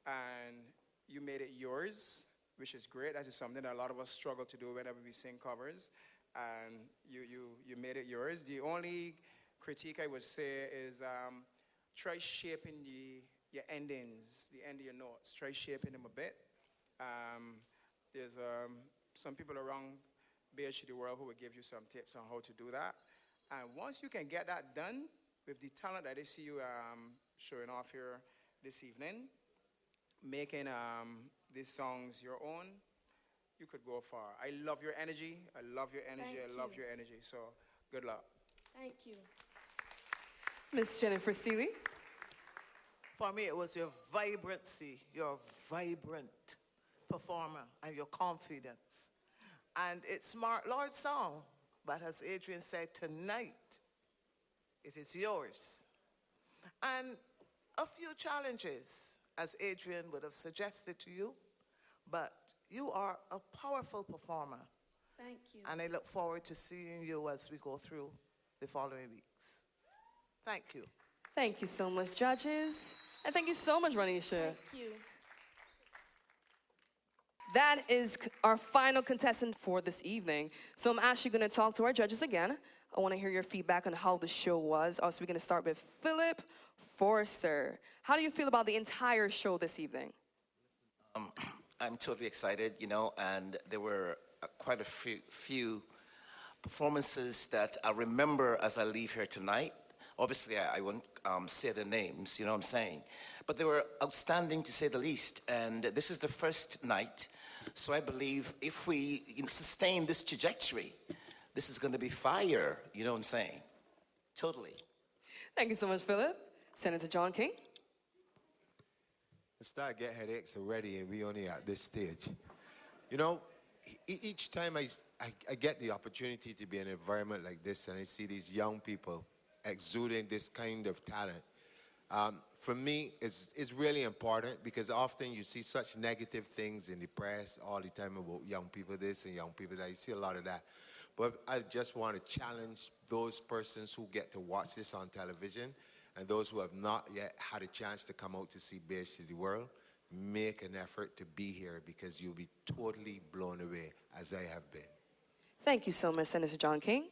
And you made it yours, which is great. That is something that a lot of us struggle to do whenever we sing covers. And you made it yours. The only critique I would say is try shaping your endings, the end of your notes. Try shaping them a bit. There's some people around Baje the world who will give you some tips on how to do that. And once you can get that done with the talent that I see you showing off here this evening, making these songs your own, you could go far. I love your energy. I love your energy. Thank I love you. your energy. So good luck. Thank you. Miss Jennifer Seeley. For me, it was your vibrancy, your vibrant performer, and your confidence. And it's Mark Lord's song, but as Adrian said, tonight, it is yours. And a few challenges, as Adrian would have suggested to you, but you are a powerful performer. Thank you. And I look forward to seeing you as we go through the following weeks. Thank you. Thank you so much, judges. And thank you so much, Ranisha. Thank you. That is our final contestant for this evening. So I'm actually going to talk to our judges again. I want to hear your feedback on how the show was. Also, we're going to start with Philip Forster. How do you feel about the entire show this evening? I'm totally excited, you know, and there were quite a few performances that I remember as I leave here tonight. Obviously, I won't say the names, you know what I'm saying? But they were outstanding, to say the least. And this is the first night. So I believe if we sustain this trajectory, this is going to be fire, you know what I'm saying? Totally. Thank you so much, Philip. Senator John King. I start to get headaches already, and we only at this stage. You know, each time I get the opportunity to be in an environment like this, and I see these young people exuding this kind of talent, for me, it's really important, because often you see such negative things in the press all the time about young people this and young people that. You see a lot of that. But I just want to challenge those persons who get to watch this on television and those who have not yet had a chance to come out to see Baje to the world. Make an effort to be here, because you'll be totally blown away, as I have been. Thank you so much, Senator John King.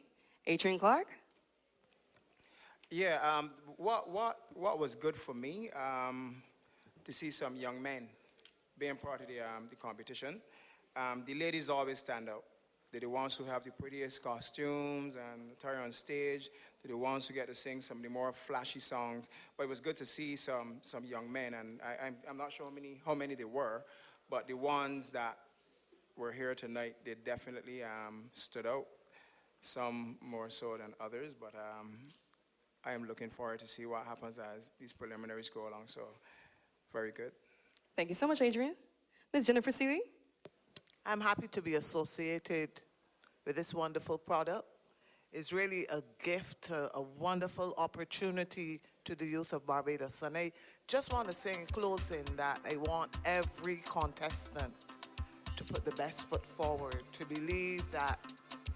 Adrian Clark. Yeah, what was good for me to see some young men being part of the competition. The ladies always stand out. They're the ones who have the prettiest costumes and attire on stage. They're the ones who get to sing some of the more flashy songs. But it was good to see some young men, and I'm not sure how many there were, but the ones that were here tonight, they definitely stood out. Some more so than others, but I am looking forward to see what happens as these preliminaries go along. So, very good. Thank you so much, Adrian. Ms. Jennifer Seeley. I'm happy to be associated with this wonderful product. It's really a gift, a wonderful opportunity to the youth of Barbados. And I just want to say in closing that I want every contestant to put the best foot forward, to believe that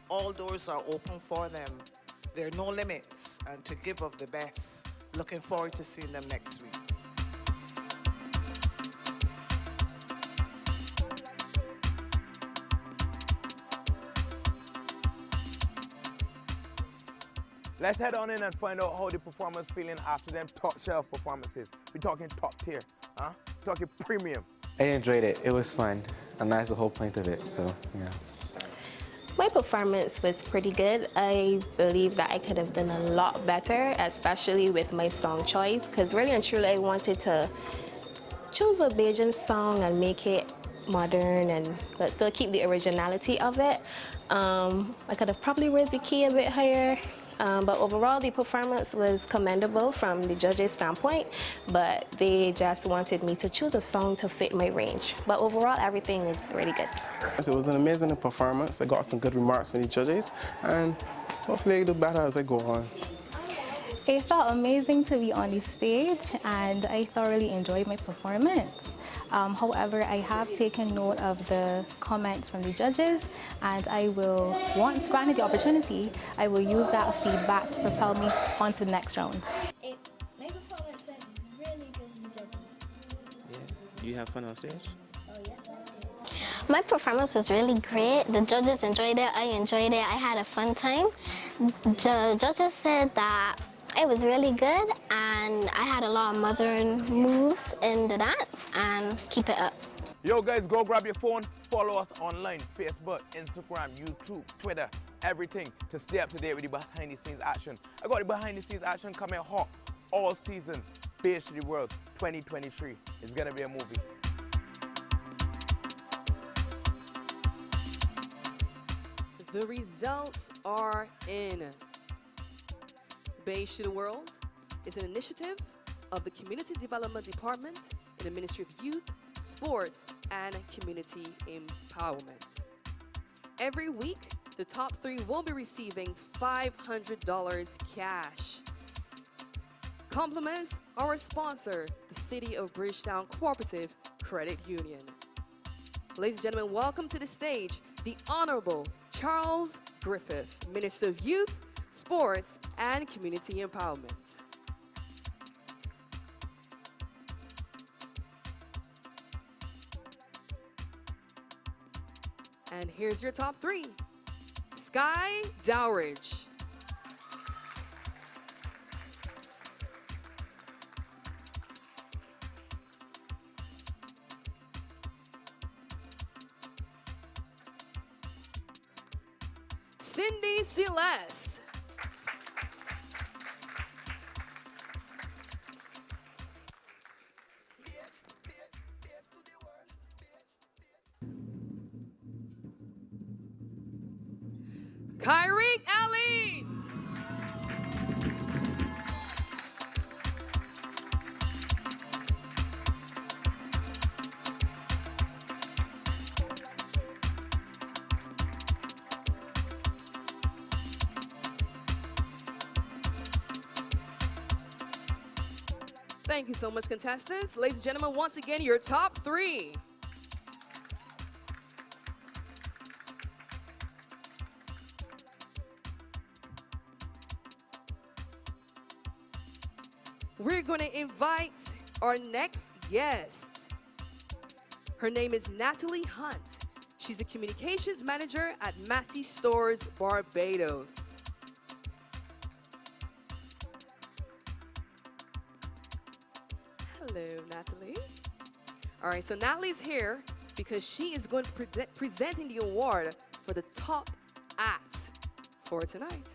all doors are open for them. There are no limits, and to give of the best. Looking forward to seeing them next week. Let's head on in and find out how the performers feeling after them top shelf performances. We're talking top tier, huh? We're talking premium. I enjoyed it. It was fun. And that's the whole point of it, so yeah. My performance was pretty good. I believe that I could have done a lot better, especially with my song choice, because really and truly I wanted to choose a Bajan song and make it modern, but still keep the originality of it. I could have probably raised the key a bit higher. But overall, the performance was commendable from the judges' standpoint, but they just wanted me to choose a song to fit my range. But overall, everything was really good. It was an amazing performance. I got some good remarks from the judges, and hopefully I do better as I go on. It felt amazing to be on the stage, and I thoroughly enjoyed my performance. However, I have taken note of the comments from the judges, and I will, once granted the opportunity, I will use that feedback to propel me on to the next round. My performance went really good with the judges. Yeah. You have fun on stage? Oh, yes, I did. My performance was really great. The judges enjoyed it. I enjoyed it. I had a fun time. The judges said that it was really good, and I had a lot of modern moves in the dance, and keep it up. Yo guys, go grab your phone, follow us online, Facebook, Instagram, YouTube, Twitter, everything to stay up to date with the behind the scenes action. I got the behind the scenes action coming hot all season. Baje to the World 2023. It's gonna be a movie. The results are in. Baje to the World is an initiative of the Community Development Department in the Ministry of Youth, Sports, and Community Empowerment. Every week, the top 3 will be receiving $500 cash. Compliments our sponsor, the City of Bridgetown Cooperative Credit Union. Ladies and gentlemen, welcome to the stage, the Honorable Charles Griffith, Minister of Youth, Sports, and Community Empowerment. And here's your top 3. Sky Dowridge. Cindy Celeste. Kyrie Ali. Thank you so much, contestants. Ladies and gentlemen, once again, your top 3. We're going to invite our next guest. Her name is Natalie Hunt. She's the communications manager at Massey Stores, Barbados. Hello, Natalie. All right, so Natalie's here because she is going to presenting the award for the top act for tonight.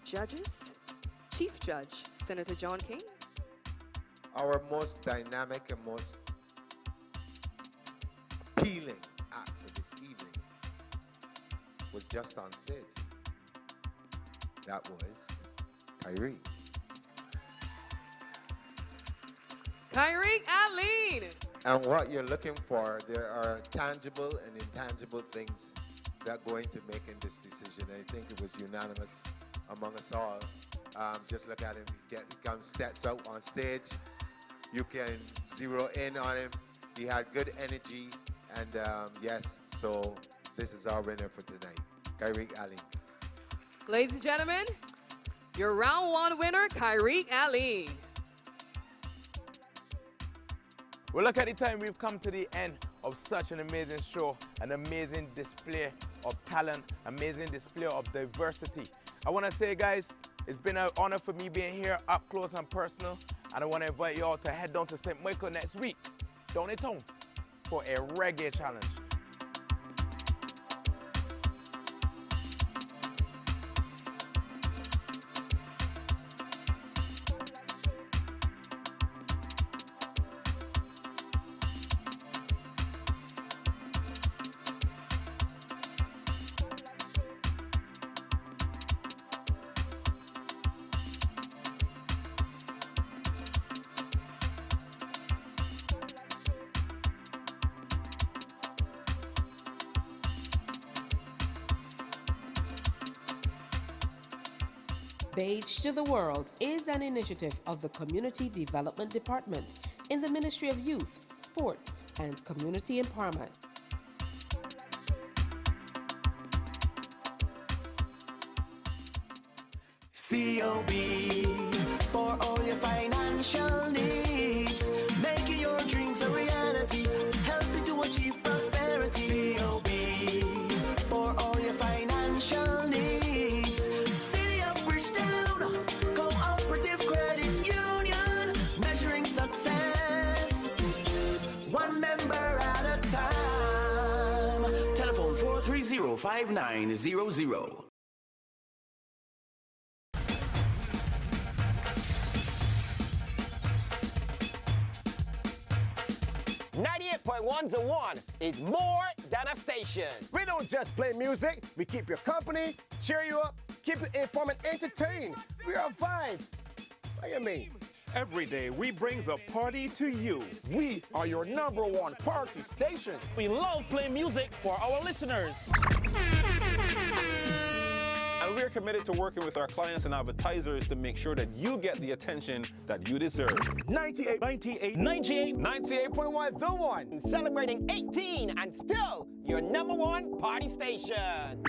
Judges, Chief Judge, Senator John King. Our most dynamic and most appealing act for this evening was just on stage. That was Kyrie. Kyrie Aline. And what you're looking for, there are tangible and intangible things that go into making this decision. I think it was unanimous among us all. Just look at him. He comes, steps out on stage. You can zero in on him. He had good energy. And yes, so this is our winner for tonight, Kyrie Ali. Ladies and gentlemen, your round 1 winner, Kyrie Ali. Well, look at the time. We've come to the end of such an amazing show, an amazing display of talent, amazing display of diversity. I want to say, guys, it's been an honor for me being here up close and personal, and I want to invite you all to head down to St. Michael next week, downtown, for a reggae challenge. Baje to the World is an initiative of the Community Development Department in the Ministry of Youth, Sports, and Community Empowerment. COB for all your financial needs, making your dreams a reality. one member at a time. Telephone 430-5900. 98.1 The One is more than a station. We don't just play music, we keep you company, cheer you up, keep you informed and entertained. We are a vibe. What do you mean? Every day, we bring the party to you. We are your #1 party station. We love playing music for our listeners. And we're committed to working with our clients and advertisers to make sure that you get the attention that you deserve. 98.1 The One, celebrating 18 and still your #1 party station.